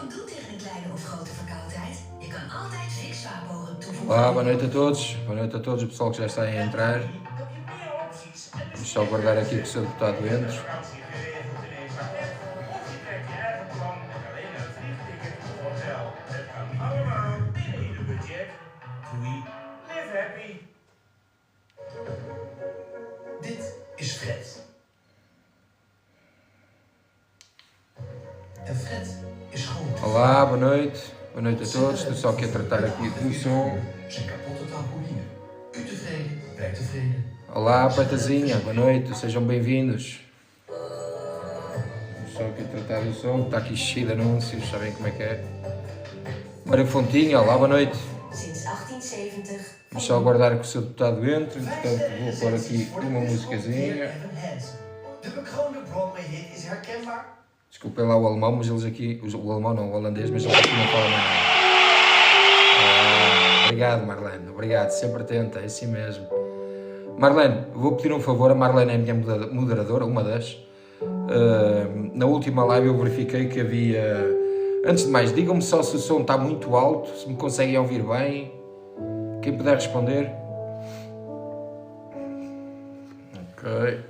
kan doen tegen een kleine of grote verkoudheid? Je kan altijd Vicks vaatboren toevoegen. Olá, boa noite a todos. Boa noite a todos, o pessoal que já está a entrar. Vamos só guardar aqui que o seu deputado entre. Dit is Fred. En Fred is gewoon te Olá, boa noite. Boa noite a todos. Estou só aqui a tratar aqui do som. zijn kapotte trampoline. U tevreden, wij tevreden. Olá, Patazinha. Boa noite. Sejam bem-vindos. Estou só aqui a tratar do som. Está aqui cheio de anúncios. Sabem como é que é? Mário Fontinha. Olá, boa noite. Sinds 1870. Vamos só aguardar que o seu deputado entre. Portanto, vou pôr aqui uma musicazinha. De bekroonde Broadway-hit is herkenbaar. Desculpem lá o alemão, mas eles aqui... O alemão não, o holandês, mas eles aqui não falam mais nada. Obrigado, Marlene. Obrigado. Sempre atenta. É assim mesmo. Marlene, vou pedir um favor. A Marlene é a minha moderadora, uma das. Na última live eu verifiquei que havia... Antes de mais, digam-me só se o som está muito alto, se me conseguem ouvir bem. Quem puder responder. Ok.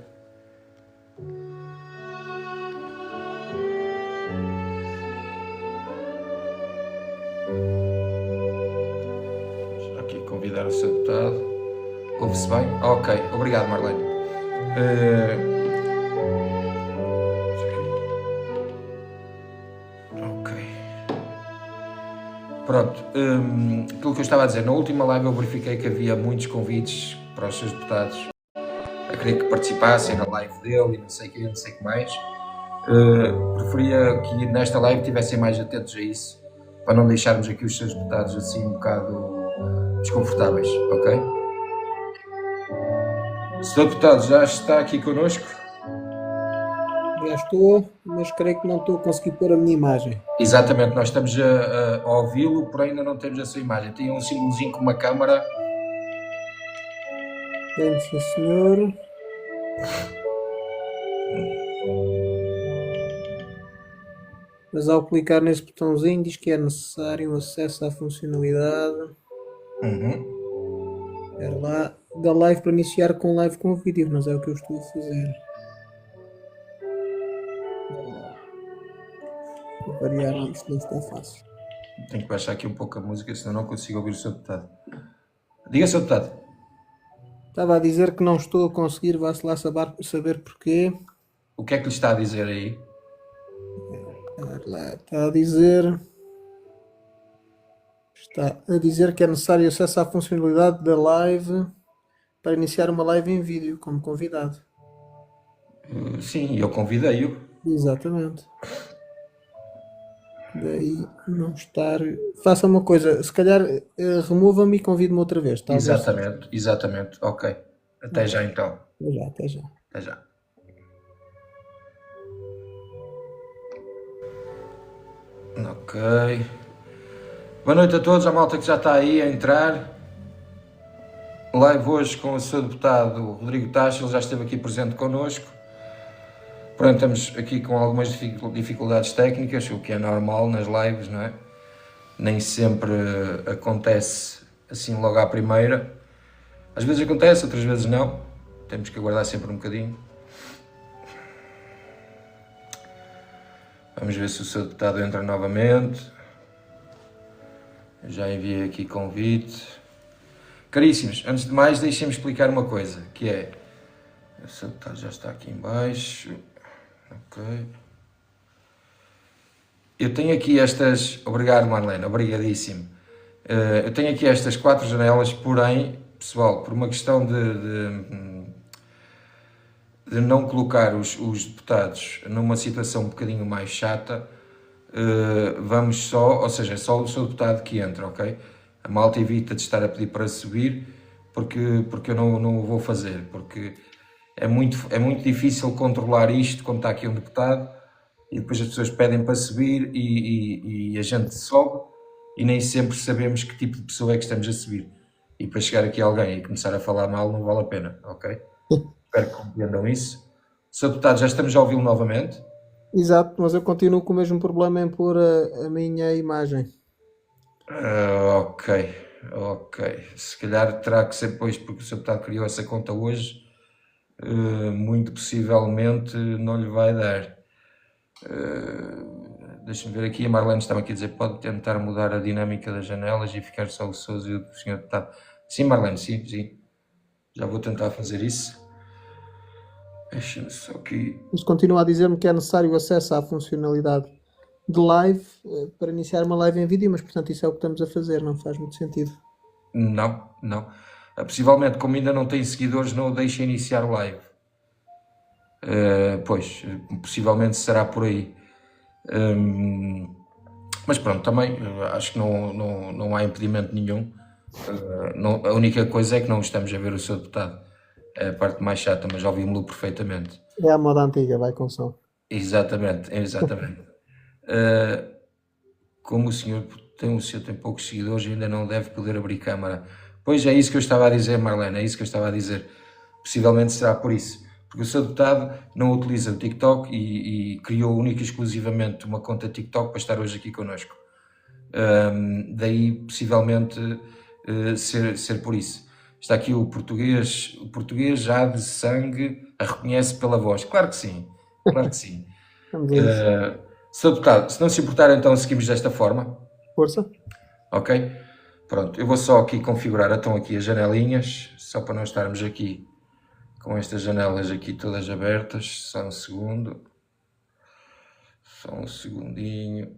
Vou aqui convidar o seu deputado. Ouve-se bem? Ok, obrigado, Marlene. Ok. Pronto, aquilo que eu estava a dizer, na última live eu verifiquei que havia muitos convites para os seus deputados a querer que participassem na live dele e não sei o que, não sei o que mais. Preferia que nesta live estivessem mais atentos a isso, para não deixarmos aqui os seus deputados assim um bocado desconfortáveis, ok? O senhor deputado já está aqui connosco? Já estou, mas creio que não estou a conseguir pôr a minha imagem. Exatamente, nós estamos a ouvi-lo, porém ainda não temos a sua imagem. Tem um símbolozinho com uma câmara. Tenho, sim, senhor. Mas ao clicar nesse botãozinho diz que é necessário um acesso à funcionalidade. Espera lá, da live para iniciar com live com vídeo, mas é o que eu estou a fazer. Para variar, isto não está fácil. Tenho que baixar aqui um pouco a música, senão não consigo ouvir o seu deputado. Diga, seu deputado. Estava a dizer que não estou a conseguir, vá-se lá saber porquê. O que é que lhe está a dizer aí? Está a dizer que é necessário acesso à funcionalidade da live para iniciar uma live em vídeo como convidado. Sim, eu convidei-o. Exatamente. Daí não estar... Faça uma coisa, se calhar remova-me e convide-me outra vez. Talvez. Exatamente. Ok. Até já então. Até já. Até já. Ok. Boa noite a todos, a malta que já está aí a entrar. Live hoje com o seu deputado Rodrigo Taxa, ele já esteve aqui presente connosco. Portanto, estamos aqui com algumas dificuldades técnicas, o que é normal nas lives, não é? Nem sempre acontece assim logo à primeira. Às vezes acontece, outras vezes não. Temos que aguardar sempre um bocadinho. Vamos ver se o seu deputado entra novamente. Eu já enviei aqui convite. Caríssimos, antes de mais deixem-me explicar uma coisa, que é... O seu deputado já está aqui em baixo. Ok. Eu tenho aqui estas... Obrigado, Marlene, obrigadíssimo. Eu tenho aqui estas 4 janelas, porém, pessoal, por uma questão de não colocar os deputados numa situação um bocadinho mais chata, vamos só, ou seja, só o seu deputado que entra, ok? A malta evita de estar a pedir para subir, porque eu não o vou fazer, porque é muito difícil controlar isto quando está aqui um deputado, e depois as pessoas pedem para subir e a gente sobe, e nem sempre sabemos que tipo de pessoa é que estamos a subir. E para chegar aqui alguém e começar a falar mal não vale a pena, ok? Espero que compreendam isso. Sr. Deputado, já estamos a ouvi-lo novamente? Exato, mas eu continuo com o mesmo problema em pôr a minha imagem. Ok, ok. Se calhar terá que ser depois, porque o Sr. Deputado criou essa conta hoje, muito possivelmente não lhe vai dar. Deixa-me ver aqui, a Marlene estava aqui a dizer, pode tentar mudar a dinâmica das janelas e ficar só o Sousa e o Sr. Deputado. Sim, Marlene, sim, sim. Já vou tentar fazer isso. Deixa-me só aqui. Isto continua a dizer-me que é necessário acesso à funcionalidade de live para iniciar uma live em vídeo, mas portanto isso é o que estamos a fazer, não faz muito sentido. Não, não. Possivelmente, como ainda não tem seguidores, não o deixa iniciar o live. Pois, possivelmente será por aí. Mas pronto, também acho que não há impedimento nenhum. A única coisa é que não estamos a ver o Sr. Deputado. É a parte mais chata, mas ouvimos-lo perfeitamente. É a moda antiga, vai com som. Exatamente, exatamente. Como o senhor tem poucos seguidores, ainda não deve poder abrir câmara. Pois é isso que eu estava a dizer, Marlene, é isso que eu estava a dizer. Possivelmente será por isso. Porque o Sr. Deputado não utiliza o TikTok e criou única e exclusivamente uma conta TikTok para estar hoje aqui connosco. Daí, possivelmente, ser por isso. Está aqui o português já de sangue a reconhece pela voz. Claro que sim, claro que sim. Vamos a isso. Sr. Deputado, se não se importar, então seguimos desta forma. Força. Ok? Pronto, eu vou só aqui configurar então aqui as janelinhas, só para não estarmos aqui com estas janelas aqui todas abertas. Só um segundo. Só um segundinho.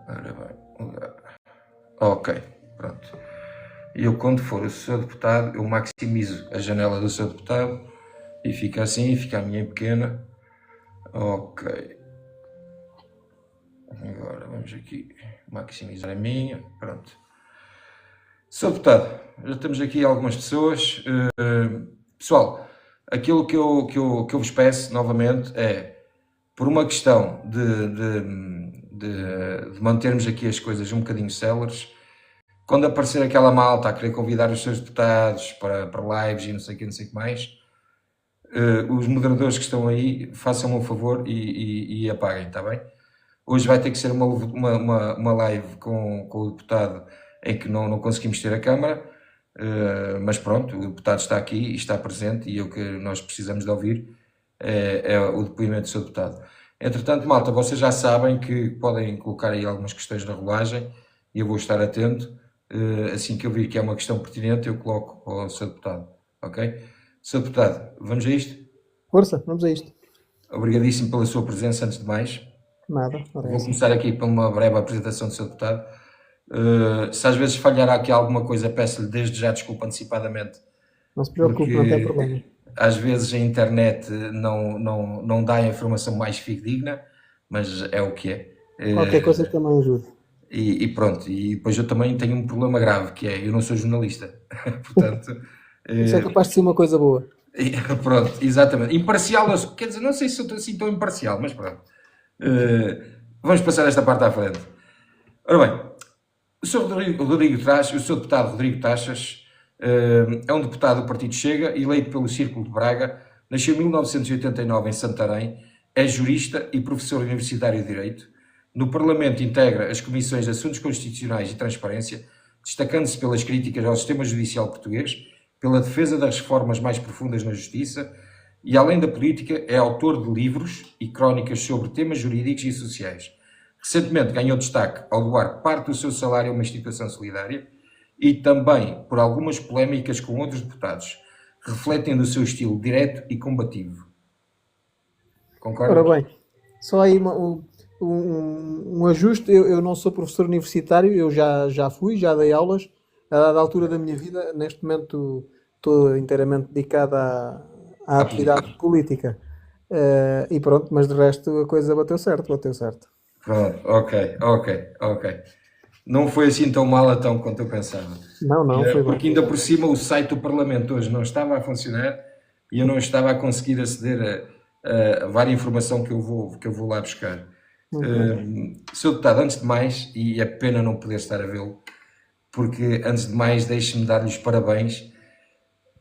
Ora bem. Ok, pronto. E eu, quando for o Sr. Deputado, eu maximizo a janela do Sr. Deputado e fica assim, fica a minha pequena. Ok. Agora vamos aqui maximizar a minha. Pronto. Sr. Deputado, já temos aqui algumas pessoas. Pessoal, aquilo que eu vos peço novamente é, por uma questão de mantermos aqui as coisas um bocadinho céleres, quando aparecer aquela malta a querer convidar os seus deputados para lives e não sei o que mais, os moderadores que estão aí, façam-me um favor e apaguem, está bem? Hoje vai ter que ser uma live com o deputado em que não conseguimos ter a câmara, mas pronto, o deputado está aqui e está presente e o que nós precisamos de ouvir é o depoimento do seu deputado. Entretanto, malta, vocês já sabem que podem colocar aí algumas questões na rolagem e eu vou estar atento. Assim que eu vir que é uma questão pertinente, eu coloco ao seu deputado, ok? Sr. Deputado, vamos a isto? Força, vamos a isto. Obrigadíssimo pela sua presença, antes de mais. Nada. Ora é Vou assim. começar aqui por uma breve apresentação do Sr. Deputado. Se às vezes falhar aqui alguma coisa, peço-lhe desde já desculpa antecipadamente, Não se preocupe, não tem problema. porque às vezes a internet não dá a informação mais fidedigna, mas é o que é. Qualquer coisa que também ajude. E pronto, e depois eu também tenho um problema grave, que é, eu não sou jornalista, portanto... Isso é capaz de ser uma coisa boa. Pronto, exatamente. Imparcial, quer dizer, não sei se eu estou assim tão imparcial, mas pronto. Vamos passar esta parte à frente. Ora bem, o Sr. Deputado Rodrigo Taxas é um deputado do Partido Chega, eleito pelo Círculo de Braga, nasceu em 1989 em Santarém, é jurista e professor universitário de Direito. No Parlamento integra as comissões de Assuntos Constitucionais e Transparência, destacando-se pelas críticas ao sistema judicial português, pela defesa das reformas mais profundas na justiça e, além da política, é autor de livros e crónicas sobre temas jurídicos e sociais. Recentemente ganhou destaque ao doar parte do seu salário a uma instituição solidária e também por algumas polémicas com outros deputados, refletendo o seu estilo direto e combativo. Concorda? Ora bem, só aí um ajuste. Eu não sou professor universitário, eu já fui, já dei aulas. A dada altura da minha vida, neste momento estou inteiramente dedicado à atividade política. E pronto, mas de resto a coisa bateu certo. Pronto, ok. Não foi assim tão mal então quanto eu pensava. Não, foi bom. Porque ainda por cima o site do Parlamento hoje não estava a funcionar e eu não estava a conseguir aceder a várias informação que eu vou lá buscar. Sr. Deputado, antes de mais, e é pena não poder estar a vê-lo, porque antes de mais deixe-me dar-lhe os parabéns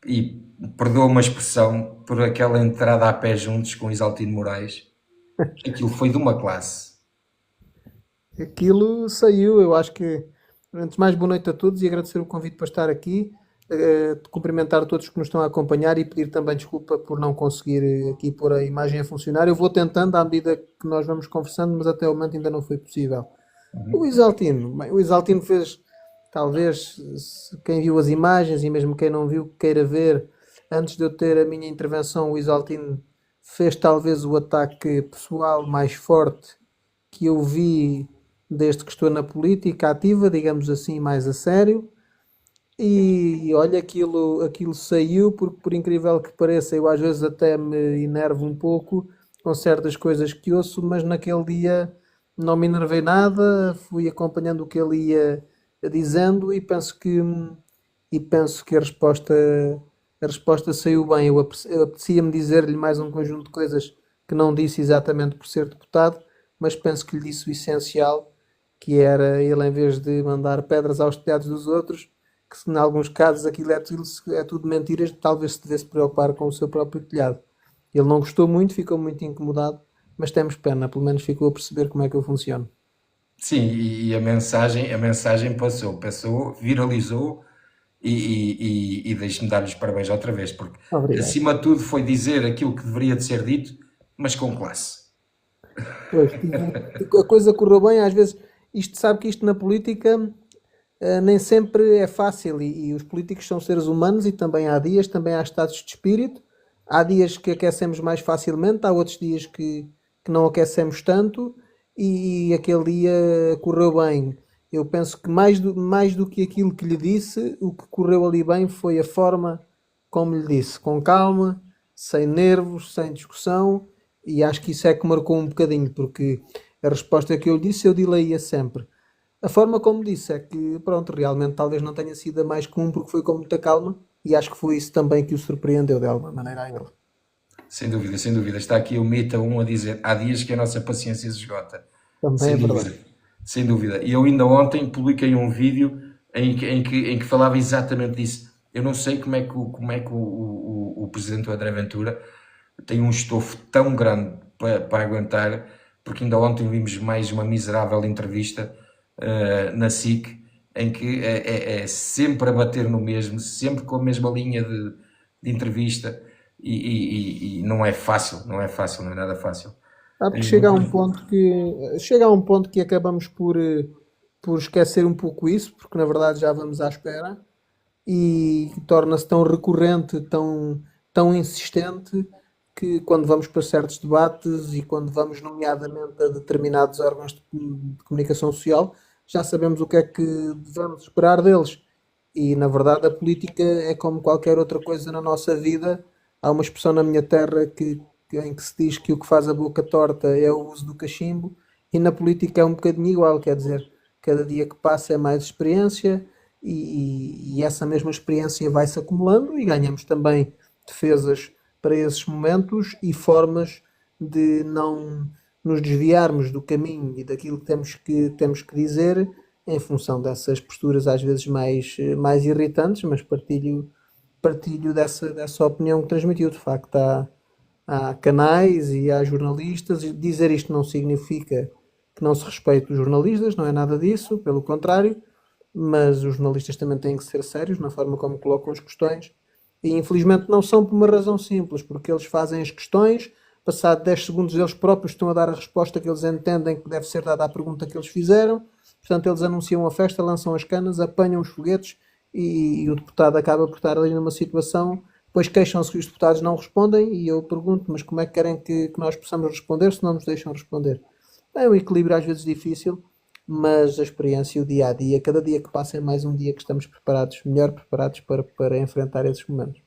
e perdoa uma expressão, por aquela entrada a pé juntos com Isaltino Moraes. Aquilo foi de uma classe. Aquilo saiu, eu acho que. Antes de mais, boa noite a todos e agradecer o convite para estar aqui. Cumprimentar todos que nos estão a acompanhar e pedir também desculpa por não conseguir aqui pôr a imagem a funcionar. Eu vou tentando à medida que nós vamos conversando, mas até o momento ainda não foi possível. O Isaltino, bem, o Isaltino fez, talvez, quem viu as imagens e mesmo quem não viu, queira ver, antes de eu ter a minha intervenção, o Isaltino fez talvez o ataque pessoal mais forte que eu vi desde que estou na política ativa, digamos assim, mais a sério. E olha, aquilo saiu, porque por incrível que pareça, eu às vezes até me enervo um pouco com certas coisas que ouço, mas naquele dia não me enervei nada, fui acompanhando o que ele ia dizendo e penso que a resposta saiu bem. Eu apetecia-me dizer-lhe mais um conjunto de coisas que não disse exatamente por ser deputado, mas penso que lhe disse o essencial, que era ele, em vez de mandar pedras aos telhados dos outros, que se em alguns casos aquilo é tudo mentiras, talvez se devesse preocupar com o seu próprio telhado. Ele não gostou muito, ficou muito incomodado, mas temos pena, pelo menos ficou a perceber como é que eu funciono. Sim, e a mensagem passou, viralizou e deixe-me dar-lhes parabéns outra vez, porque Obrigado. acima de tudo foi dizer aquilo que deveria de ser dito, mas com classe. Pois, a coisa correu bem, às vezes, sabe que isto na política nem sempre é fácil e os políticos são seres humanos e também há dias, também há estados de espírito, há dias que aquecemos mais facilmente, há outros dias que não aquecemos tanto e aquele dia correu bem. Eu penso que mais do que aquilo que lhe disse, o que correu ali bem foi a forma como lhe disse, com calma, sem nervos, sem discussão, e acho que isso é que marcou um bocadinho, porque a resposta que eu lhe disse eu dileia sempre. A forma como disse é que, pronto, realmente talvez não tenha sido a mais comum porque foi com muita calma e acho que foi isso também que o surpreendeu de alguma maneira a ele. Sem dúvida, sem dúvida. Está aqui o Mita 1 a dizer: há dias que a nossa paciência se esgota. Também é Sem verdade. dúvida, sem dúvida. E eu ainda ontem publiquei um vídeo em que falava exatamente disso. Eu não sei como é que o presidente do André Ventura tem um estofo tão grande para aguentar, porque ainda ontem vimos mais uma miserável entrevista na SIC, em que é sempre a bater no mesmo, sempre com a mesma linha de entrevista, e não é fácil, não é fácil, não é nada fácil. Sabe que chega a um ponto que acabamos por esquecer um pouco isso, porque na verdade já vamos à espera e torna-se tão recorrente, tão insistente, que quando vamos para certos debates e quando vamos, nomeadamente, a determinados órgãos de comunicação social, já sabemos o que é que devemos esperar deles. E, na verdade, a política é como qualquer outra coisa na nossa vida. Há uma expressão na minha terra em que se diz que o que faz a boca torta é o uso do cachimbo, e na política é um bocadinho igual, quer dizer, cada dia que passa é mais experiência e essa mesma experiência vai-se acumulando e ganhamos também defesas para esses momentos e formas de não nos desviarmos do caminho e daquilo que temos que dizer em função dessas posturas às vezes mais irritantes, mas partilho dessa opinião que transmitiu. De facto, há canais e há jornalistas. E dizer isto não significa que não se respeite os jornalistas, não é nada disso, pelo contrário, mas os jornalistas também têm que ser sérios na forma como colocam as questões. E infelizmente não são por uma razão simples, porque eles fazem as questões, passado 10 segundos eles próprios estão a dar a resposta que eles entendem que deve ser dada à pergunta que eles fizeram. Portanto, eles anunciam a festa, lançam as canas, apanham os foguetes e o deputado acaba por estar ali numa situação. Depois queixam-se que os deputados não respondem e eu pergunto, mas como é que querem que nós possamos responder se não nos deixam responder? É um equilíbrio às vezes difícil, mas a experiência e o dia a dia, cada dia que passa é mais um dia que estamos preparados, melhor preparados para enfrentar esses momentos.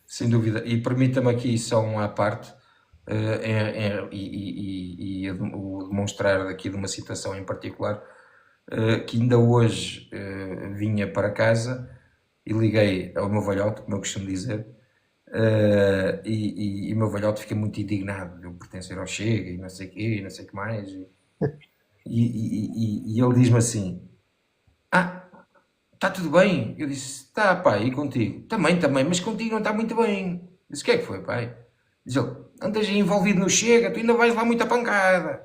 Sem dúvida. E permita-me aqui só um à parte, o demonstrar aqui de uma situação em particular, que ainda hoje vinha para casa e liguei ao meu velhote, como eu costumo dizer, e o meu velhote fica muito indignado de eu pertencer ao Chega e não sei o quê, e não sei o que mais. E ele diz-me assim: Ah, está tudo bem? Eu disse, está, pai, e contigo? Também, mas contigo não está muito bem. Disse, o que é que foi, pai? Diz ele, andas envolvido no Chega, tu ainda vais lá muita pancada.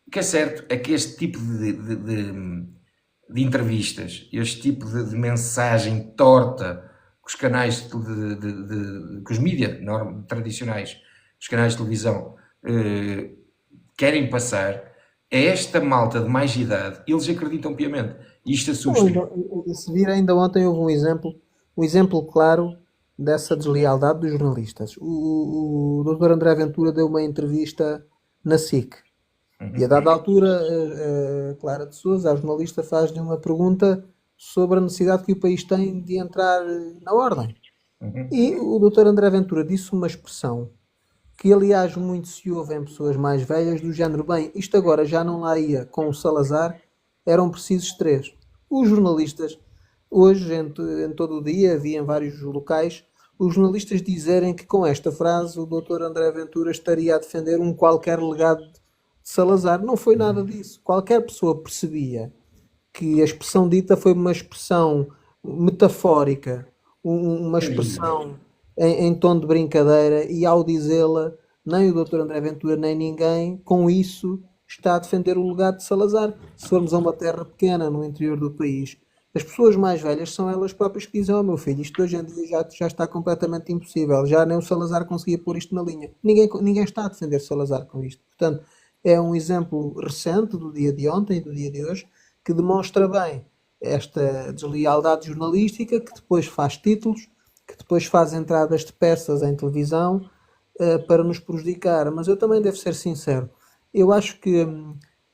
O que é certo é que este tipo de entrevistas, este tipo de mensagem torta que os canais que os mídias tradicionais, os canais de televisão querem passar, a esta malta de mais idade, eles acreditam piamente. E isto Não, assusta-me. se vir, ainda ontem houve um exemplo claro dessa deslealdade dos jornalistas. O Dr. André Ventura deu uma entrevista na SIC. E a dada altura, a Clara de Sousa, a jornalista, faz-lhe uma pergunta sobre a necessidade que o país tem de entrar na ordem. E o Dr. André Ventura disse uma expressão que, aliás, muito se ouve em pessoas mais velhas, do género, bem, isto agora já não lá ia com o Salazar, eram precisos três. Os jornalistas, hoje, em todo o dia, havia em vários locais, os jornalistas dizerem que com esta frase o Dr. André Ventura estaria a defender um qualquer legado de Salazar. Não foi nada disso. Qualquer pessoa percebia que a expressão dita foi uma expressão metafórica, uma expressão em tom de brincadeira, e ao dizê-la, nem o Dr. André Ventura nem ninguém, com isso, está a defender o legado de Salazar. Se formos a uma terra pequena no interior do país, as pessoas mais velhas são elas próprias que dizem: oh meu filho, isto hoje em dia já está completamente impossível, já nem o Salazar conseguia pôr isto na linha. Ninguém está a defender Salazar com isto. Portanto, é um exemplo recente do dia de ontem e do dia de hoje que demonstra bem esta deslealdade jornalística, que depois faz títulos, que depois faz entradas de peças em televisão para nos prejudicar. Mas eu também devo ser sincero, eu acho que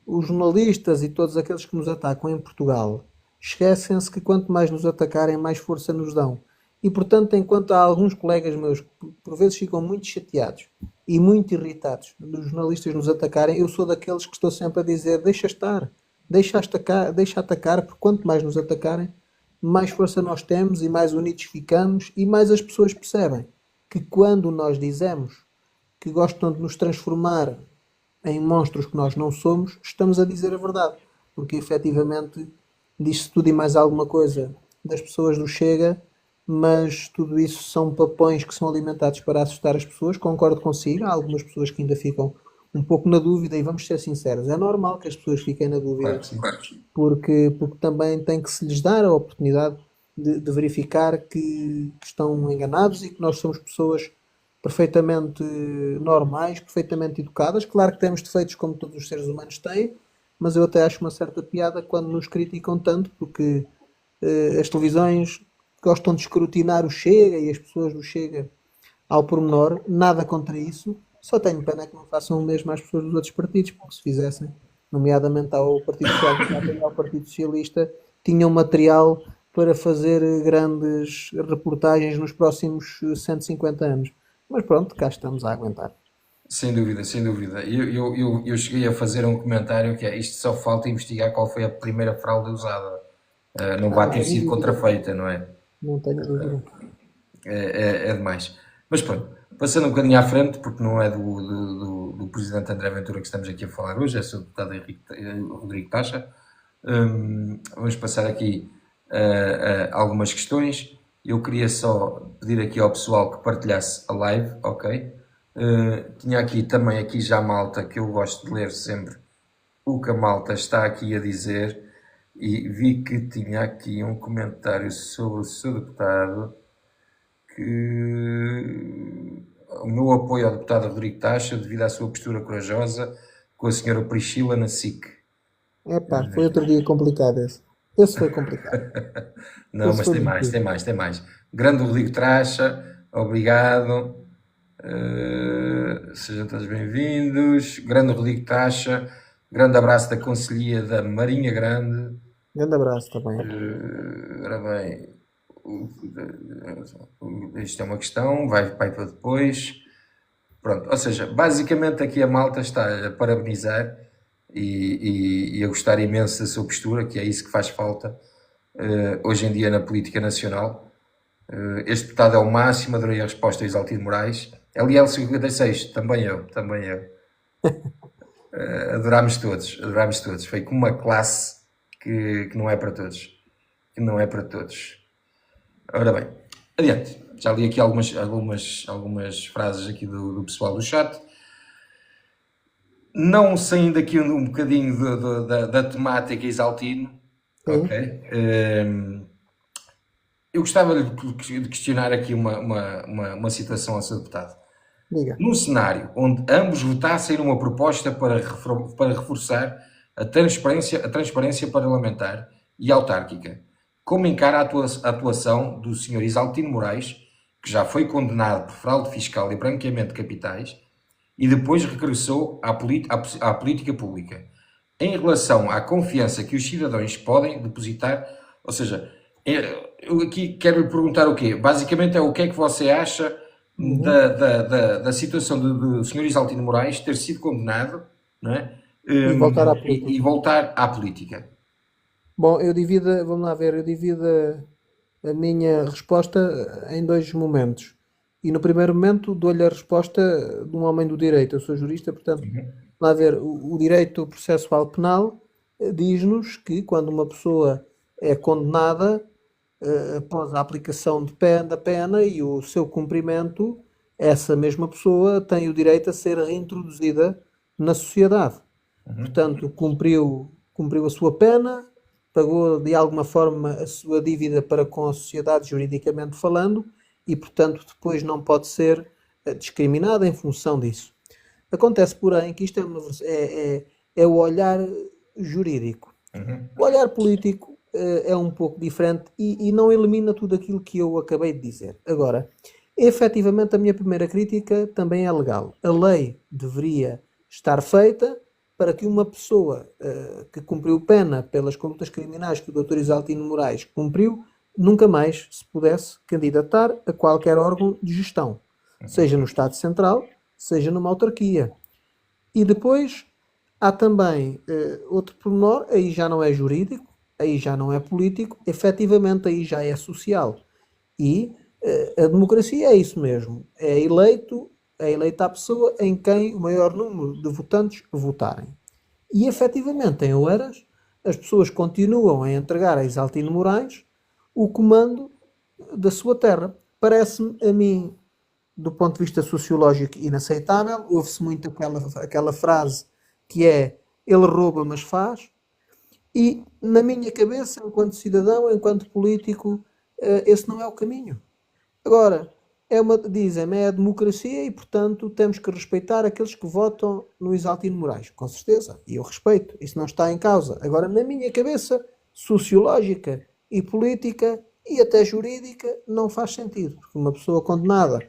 os jornalistas e todos aqueles que nos atacam em Portugal esquecem-se que quanto mais nos atacarem, mais força nos dão. E portanto, enquanto há alguns colegas meus que por vezes ficam muito chateados e muito irritados dos jornalistas nos atacarem, eu sou daqueles que estou sempre a dizer: deixa estar, deixa atacar, porque quanto mais nos atacarem, mais força nós temos e mais unidos ficamos, e mais as pessoas percebem que quando nós dizemos que gostam de nos transformar em monstros que nós não somos, estamos a dizer a verdade. Porque efetivamente diz-se tudo e mais alguma coisa das pessoas do Chega, mas tudo isso são papões que são alimentados para assustar as pessoas. Concordo consigo, há algumas pessoas que ainda ficam um pouco na dúvida, e vamos ser sinceros, é normal que as pessoas fiquem na dúvida, Claro que sim. porque também tem que se lhes dar a oportunidade de verificar que estão enganados e que nós somos pessoas perfeitamente normais, perfeitamente educadas. Claro que temos defeitos como todos os seres humanos têm, mas eu até acho uma certa piada quando nos criticam tanto, porque as televisões gostam de escrutinar o Chega e as pessoas do Chega ao pormenor. Nada contra isso, só tenho pena que não façam o mesmo às pessoas dos outros partidos, porque se fizessem, nomeadamente ao Partido Social Democrata e ao Partido Socialista, tinham material para fazer grandes reportagens nos próximos 150 anos. Mas pronto, cá estamos a aguentar. Sem dúvida, sem dúvida. Eu cheguei a fazer um comentário que é: isto só falta investigar qual foi a primeira fralda usada. Não vai ter sido contrafeita, não é? Não tenho dúvida. É demais. Mas pronto, passando um bocadinho à frente, porque não é do Presidente André Ventura que estamos aqui a falar hoje, é sobre o deputado Rodrigo Taxa. Vamos passar aqui a algumas questões. Eu queria só pedir aqui ao pessoal que partilhasse a live, ok? Tinha aqui também já malta, que eu gosto de ler sempre o que a malta está aqui a dizer, e vi que tinha aqui um comentário sobre o seu deputado, que o meu apoio ao deputado Rodrigo Taxa devido à sua postura corajosa com a senhora Priscila na SIC. Epá, foi outro dia complicado esse. Esse foi complicado. Não, Esse mas foi tem mais, difícil. tem mais, tem mais. Grande Rodrigo Taxa, obrigado. Sejam todos bem-vindos. Grande Rodrigo Taxa, grande abraço da Conselhia da Marinha Grande. Grande abraço também. Ora bem, isto é uma questão, vai para depois. Pronto, ou seja, basicamente aqui a malta está a parabenizar e a gostar imenso da sua postura, que é isso que faz falta hoje em dia na política nacional. Este deputado é o máximo, adorei a resposta a Isaltino Moraes. LL56, também eu. Adorámos todos. Foi com uma classe que não é para todos. que não é para todos. Ora bem, adiante. Já li aqui algumas frases aqui do pessoal do chat. Não saindo aqui um bocadinho da temática Isaltino, ok? Eu gostava de questionar aqui uma situação ao Sr. Deputado. Diga. Num cenário onde ambos votassem numa proposta para reforçar a transparência parlamentar e autárquica, como encara a atuação do Sr. Isaltino Moraes, que já foi condenado por fraude fiscal e branqueamento de capitais, e depois regressou à política pública, em relação à confiança que os cidadãos podem depositar? Ou seja, eu aqui quero lhe perguntar o quê? Basicamente é o que é que você acha da situação do Sr. Isaltino Moraes ter sido condenado, não é? E voltar à política. E voltar à política. Bom, vamos lá ver, eu divido a minha resposta em dois momentos. E no primeiro momento dou-lhe a resposta de um homem do direito. Eu sou jurista, portanto, vamos lá ver, o direito processual penal diz-nos que quando uma pessoa é condenada, após a aplicação da pena e o seu cumprimento, essa mesma pessoa tem o direito a ser reintroduzida na sociedade. Portanto, cumpriu a sua pena, pagou de alguma forma a sua dívida para com a sociedade, juridicamente falando, e, portanto, depois não pode ser discriminada em função disso. Acontece, porém, que isto é o olhar jurídico. O olhar político é um pouco diferente e não elimina tudo aquilo que eu acabei de dizer. Agora, efetivamente, a minha primeira crítica também é legal. A lei deveria estar feita para que uma pessoa que cumpriu pena pelas condutas criminais que o Dr. Isaltino Moraes cumpriu, nunca mais se pudesse candidatar a qualquer órgão de gestão, seja no Estado Central, seja numa autarquia. E depois há também outro pormenor, aí já não é jurídico, aí já não é político, efetivamente aí já é social. E a democracia é isso mesmo, é eleita a pessoa em quem o maior número de votantes votarem. E efetivamente em Oeiras as pessoas continuam a entregar a Isaltino Moraes o comando da sua terra. Parece-me a mim, do ponto de vista sociológico, inaceitável. Ouve-se muito aquela frase que é: ele rouba mas faz. E na minha cabeça, enquanto cidadão, enquanto político, esse não é o caminho. Agora, dizem-me, é a democracia e, portanto, temos que respeitar aqueles que votam no Isaltino Moraes. Com certeza, e eu respeito, isso não está em causa. Agora, na minha cabeça sociológica e política e até jurídica, não faz sentido. Porque uma pessoa condenada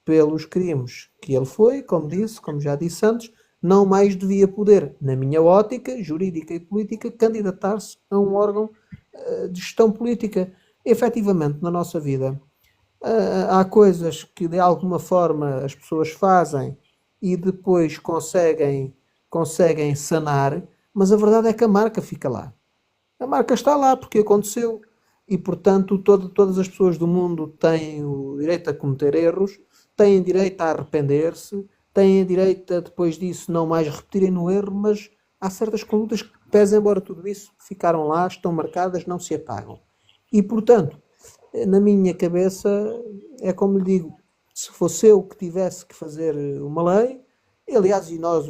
pelos crimes que ele foi, como já disse antes, não mais devia poder, na minha ótica jurídica e política, candidatar-se a um órgão de gestão política. Efetivamente, na nossa vida, há coisas que de alguma forma as pessoas fazem e depois conseguem sanar, mas a verdade é que a marca fica lá. A marca está lá porque aconteceu e, portanto, todas as pessoas do mundo têm o direito a cometer erros, têm direito a arrepender-se, têm direito a, depois disso, não mais repetirem no erro, mas há certas condutas que, pese embora tudo isso, ficaram lá, estão marcadas, não se apagam. E, portanto, na minha cabeça, é como lhe digo, se fosse eu que tivesse que fazer uma lei, aliás, e nós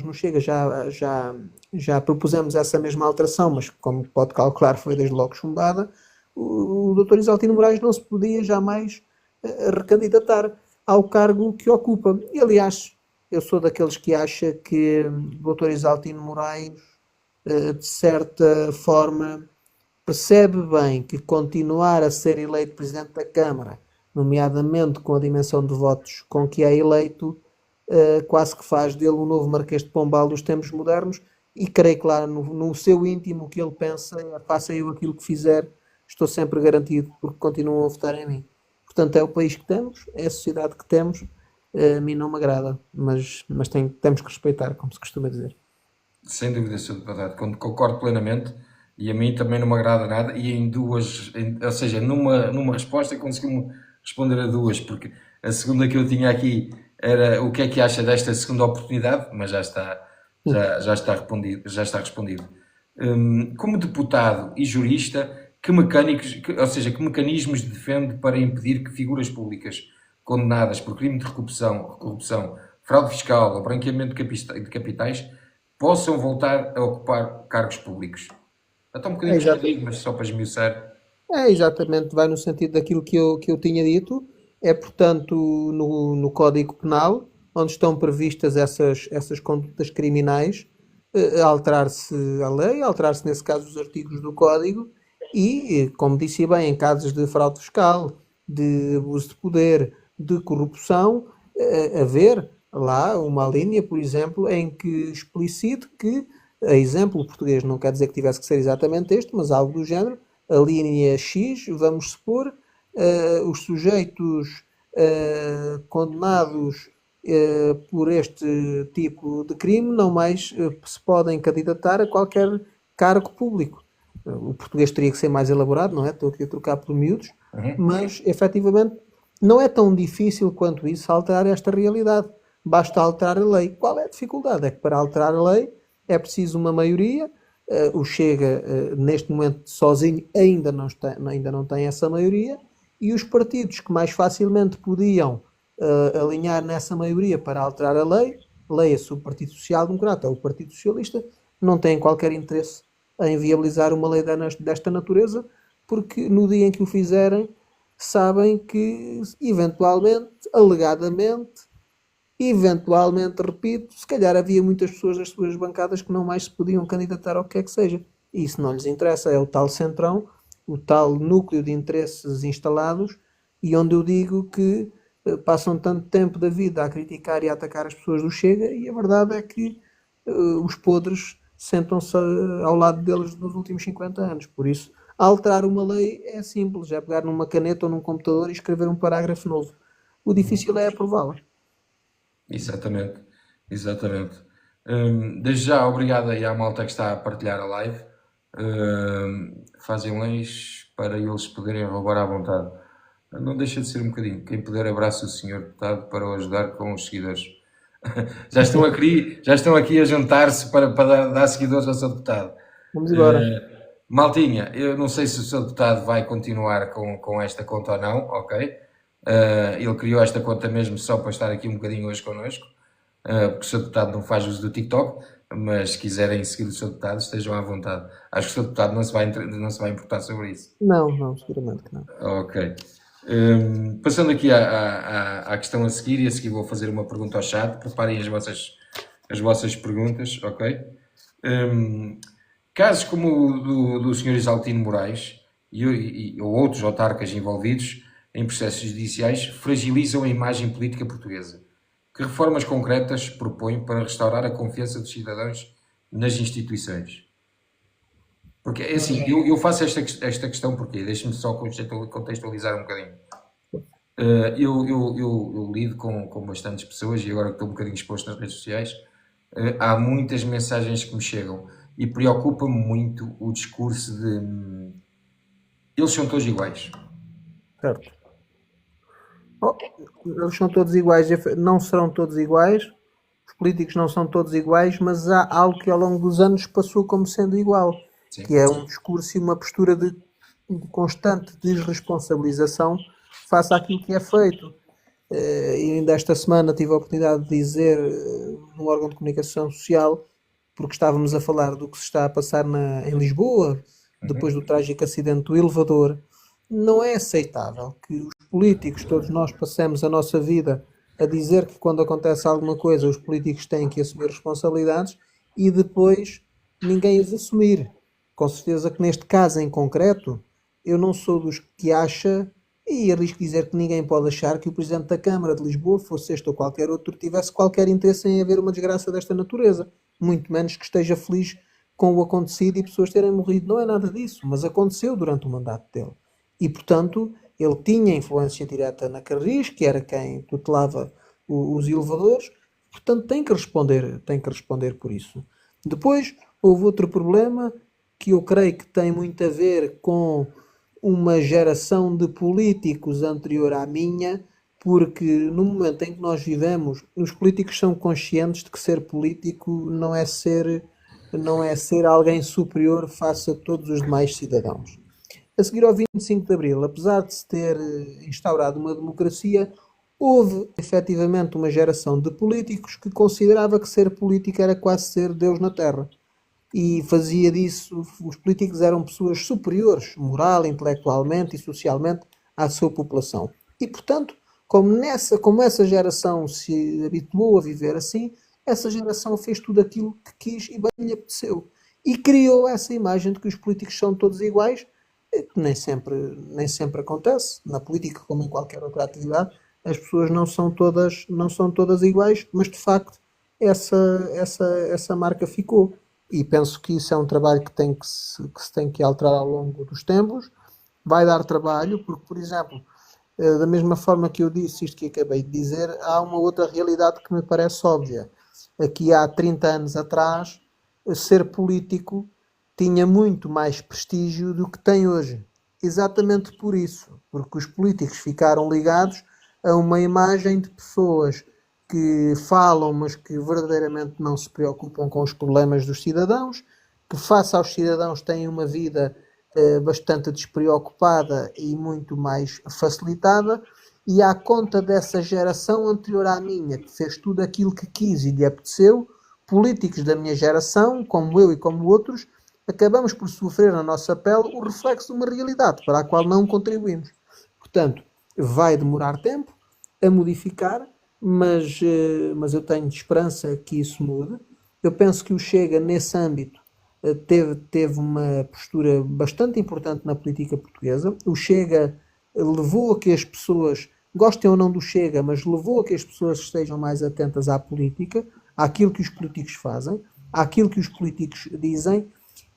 no Chega já propusemos essa mesma alteração, mas como pode calcular foi desde logo chumbada, o Dr. Isaltino Moraes não se podia jamais recandidatar ao cargo que ocupa. E, aliás, eu sou daqueles que acha que o Dr. Isaltino Moraes, de certa forma, percebe bem que continuar a ser eleito Presidente da Câmara, nomeadamente com a dimensão de votos com que é eleito, quase que faz dele um novo Marquês de Pombal dos tempos modernos, e creio que lá no seu íntimo o que ele pensa, faça eu aquilo que fizer, estou sempre garantido, porque continuam a votar em mim. Portanto, é o país que temos, é a sociedade que temos, a mim não me agrada, mas temos que respeitar, como se costuma dizer. Sem dúvida, Sr. Deputado, concordo plenamente, e a mim também não me agrada nada, e ou seja, numa resposta consegui-me responder a duas, porque a segunda que eu tinha aqui era o que é que acha desta segunda oportunidade, mas já está respondido. Como deputado e jurista, ou seja, que mecanismos defende para impedir que figuras públicas condenadas por crime de corrupção, fraude fiscal ou branqueamento de capitais possam voltar a ocupar cargos públicos? Está um É, bocadinho resumido, mas só para esmiuçar. exatamente, vai no sentido daquilo que eu tinha dito. É, portanto, no Código Penal, onde estão previstas essas condutas criminais, alterar-se a lei, alterar-se, nesse caso, os artigos do Código e, como disse bem, em casos de fraude fiscal, de abuso de poder, de corrupção, haver lá uma linha, por exemplo, em que explicite que, a exemplo português, não quer dizer que tivesse que ser exatamente este, mas algo do género, a linha X, vamos supor, os sujeitos condenados por este tipo de crime não mais se podem candidatar a qualquer cargo público. O português teria que ser mais elaborado, não é? Estou aqui a trocar por miúdos, mas efetivamente não é tão difícil quanto isso alterar esta realidade. Basta alterar a lei. Qual é a dificuldade? É que para alterar a lei é preciso uma maioria. O Chega, neste momento, sozinho, ainda não tem essa maioria, e os partidos que mais facilmente podiam alinhar nessa maioria para alterar a lei, leia-se o Partido Social Democrata ou o Partido Socialista, não têm qualquer interesse em viabilizar uma lei desta natureza, porque no dia em que o fizerem, sabem que, eventualmente, repito, se calhar havia muitas pessoas das suas bancadas que não mais se podiam candidatar ao que quer que seja. E isso não lhes interessa, é o tal centrão, o tal núcleo de interesses instalados, e onde eu digo que passam tanto tempo da vida a criticar e a atacar as pessoas do Chega, e a verdade é que os podres sentam-se ao lado deles nos últimos 50 anos. Por isso, alterar uma lei é simples, é pegar numa caneta ou num computador e escrever um parágrafo novo. O difícil é aprová-la. Exatamente, exatamente. Desde já, obrigado aí à malta que está a partilhar a live. Fazem leis para eles poderem roubar à vontade. Não deixa de ser um bocadinho. Quem puder, abraça o senhor deputado para o ajudar com os seguidores. Já estão aqui a juntar-se para dar seguidores ao seu deputado. Vamos embora. Maltinha, eu não sei se o seu deputado vai continuar com esta conta ou não, ok? Ele criou esta conta mesmo só para estar aqui um bocadinho hoje connosco, porque o seu deputado não faz uso do TikTok, mas se quiserem seguir o seu deputado, estejam à vontade. Acho que o seu deputado não se vai importar sobre isso. Não, seguramente que não. Ok. Passando aqui à questão a seguir, e a seguir vou fazer uma pergunta ao chat. Preparem as vossas perguntas, ok? Casos como o do Sr. Isaltino Moraes ou outros autarcas envolvidos em processos judiciais fragilizam a imagem política portuguesa. Que reformas concretas propõe para restaurar a confiança dos cidadãos nas instituições? Porque, é assim, eu faço esta questão porque, deixe-me só contextualizar um bocadinho. Eu lido com bastantes pessoas e agora que estou um bocadinho exposto nas redes sociais, há muitas mensagens que me chegam e preocupa-me muito o discurso de eles são todos iguais. Certo. Eles são todos iguais, não serão todos iguais, os políticos não são todos iguais, mas há algo que ao longo dos anos passou como sendo igual, Sim. que é um discurso e uma postura de constante desresponsabilização face àquilo que é feito. E ainda esta semana tive a oportunidade de dizer num órgão de comunicação social, porque estávamos a falar do que se está a passar em Lisboa, depois do trágico acidente do elevador. Não é aceitável que os políticos, todos nós, passemos a nossa vida a dizer que quando acontece alguma coisa os políticos têm que assumir responsabilidades e depois ninguém as assumir. Com certeza que neste caso em concreto, eu não sou dos que acha, e arrisco dizer que ninguém pode achar, que o Presidente da Câmara de Lisboa, fosse este ou qualquer outro, tivesse qualquer interesse em haver uma desgraça desta natureza. Muito menos que esteja feliz com o acontecido e pessoas terem morrido. Não é nada disso, mas aconteceu durante o mandato dele. E, portanto, ele tinha influência direta na Carris, que era quem tutelava os elevadores, portanto tem que responder por isso. Depois, houve outro problema que eu creio que tem muito a ver com uma geração de políticos anterior à minha, porque no momento em que nós vivemos, os políticos são conscientes de que ser político não é ser alguém superior face a todos os demais cidadãos. a seguir ao 25 de Abril, apesar de se ter instaurado uma democracia, houve efetivamente uma geração de políticos que considerava que ser político era quase ser Deus na Terra. E fazia disso, os políticos eram pessoas superiores, moral, intelectualmente e socialmente, à sua população. E, portanto, como essa geração se habituou a viver assim, essa geração fez tudo aquilo que quis e bem lhe apeteceu. E criou essa imagem de que os políticos são todos iguais, que nem sempre acontece. Na política, como em qualquer outra atividade, as pessoas não são todas iguais, mas de facto essa marca ficou. E penso que isso é um trabalho que se tem que alterar ao longo dos tempos. Vai dar trabalho, porque, por exemplo, da mesma forma que eu disse isto que acabei de dizer, há uma outra realidade que me parece óbvia. Aqui há 30 anos atrás, ser político tinha muito mais prestígio do que tem hoje. Exatamente por isso, porque os políticos ficaram ligados a uma imagem de pessoas que falam, mas que verdadeiramente não se preocupam com os problemas dos cidadãos, que face aos cidadãos têm uma vida bastante despreocupada e muito mais facilitada, e à conta dessa geração anterior à minha, que fez tudo aquilo que quis e lhe apeteceu, políticos da minha geração, como eu e como outros, acabamos por sofrer na nossa pele o reflexo de uma realidade para a qual não contribuímos. Portanto, vai demorar tempo a modificar, mas eu tenho esperança que isso mude. Eu penso que o Chega, nesse âmbito, teve uma postura bastante importante na política portuguesa. O Chega levou a que as pessoas, gostem ou não do Chega, mas levou a que as pessoas estejam mais atentas à política, àquilo que os políticos fazem, àquilo que os políticos dizem,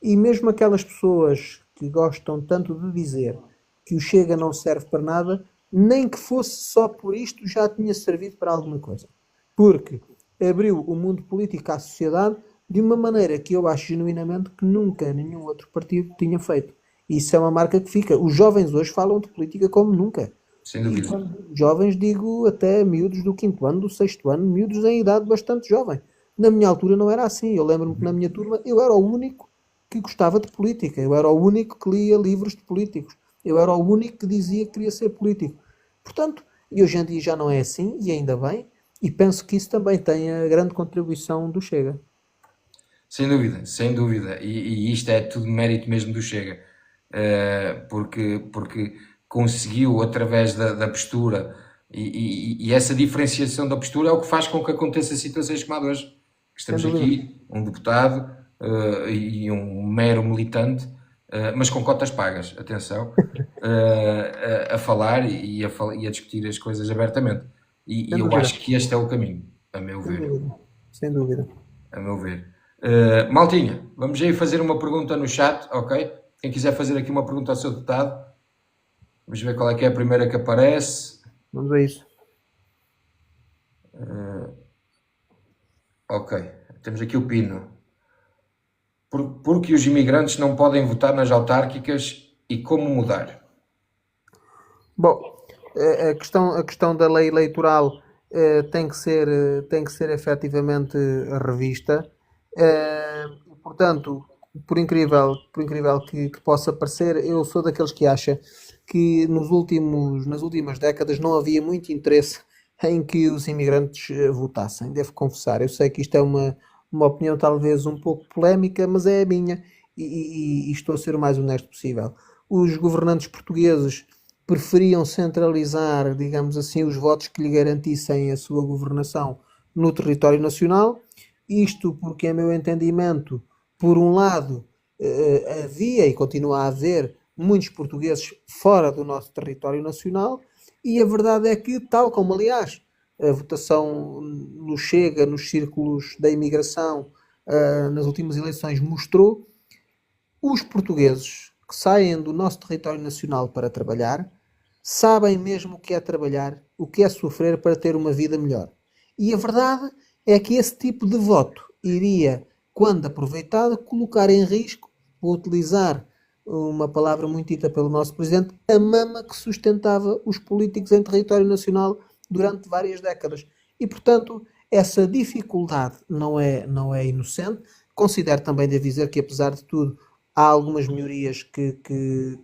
e mesmo aquelas pessoas que gostam tanto de dizer que o Chega não serve para nada, nem que fosse só por isto já tinha servido para alguma coisa. Porque abriu o mundo político à sociedade de uma maneira que eu acho genuinamente que nunca nenhum outro partido tinha feito. E isso é uma marca que fica. Os jovens hoje falam de política como nunca. Sem E dúvida. quando jovens digo até miúdos do 5º ano, do 6º ano, miúdos em idade bastante jovem. Na minha altura não era assim. Eu lembro-me que na minha turma eu era o único que gostava de política. Eu era o único que lia livros de políticos. Eu era o único que dizia que queria ser político. Portanto, e hoje em dia já não é assim, e ainda bem, e penso que isso também tem a grande contribuição do Chega. Sem dúvida, sem dúvida. E isto é tudo mérito mesmo do Chega. Porque conseguiu, através da postura, e essa diferenciação da postura é o que faz com que aconteça situações como a de hoje. Estamos Sem dúvida. aqui, um deputado e um mero militante, mas com cotas pagas, atenção, a falar e a discutir as coisas abertamente. E Sem eu dúvida. acho que este é o caminho, a meu Sem ver. dúvida. Sem dúvida. A meu ver. Maltinha, vamos aí fazer uma pergunta no chat, ok? Quem quiser fazer aqui uma pergunta ao seu deputado, vamos ver qual é que é a primeira que aparece. Vamos a isso. Ok, temos aqui o Pino. Porque os imigrantes não podem votar nas autárquicas e como mudar? Bom, a questão da lei eleitoral tem que ser efetivamente revista. Portanto, por incrível que possa parecer, eu sou daqueles que acha que nas últimas décadas não havia muito interesse em que os imigrantes votassem. Devo confessar, eu sei que isto é uma opinião talvez um pouco polémica, mas é a minha e estou a ser o mais honesto possível. Os governantes portugueses preferiam centralizar, digamos assim, os votos que lhe garantissem a sua governação no território nacional. Isto porque, a meu entendimento, por um lado, havia e continua a haver muitos portugueses fora do nosso território nacional, e a verdade é que, tal como, aliás, a votação no Chega, nos círculos da imigração, nas últimas eleições, mostrou, os portugueses que saem do nosso território nacional para trabalhar sabem mesmo o que é trabalhar, o que é sofrer para ter uma vida melhor. E a verdade é que esse tipo de voto iria, quando aproveitado, colocar em risco, vou utilizar uma palavra muito dita pelo nosso Presidente, a mama que sustentava os políticos em território nacional durante várias décadas. E, portanto, essa dificuldade não é inocente. Considero também, devo dizer, que apesar de tudo, há algumas melhorias que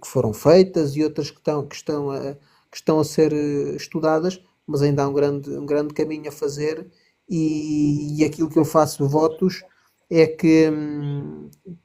foram feitas e outras que estão a ser estudadas, mas ainda há um grande caminho a fazer e aquilo que eu faço votos é que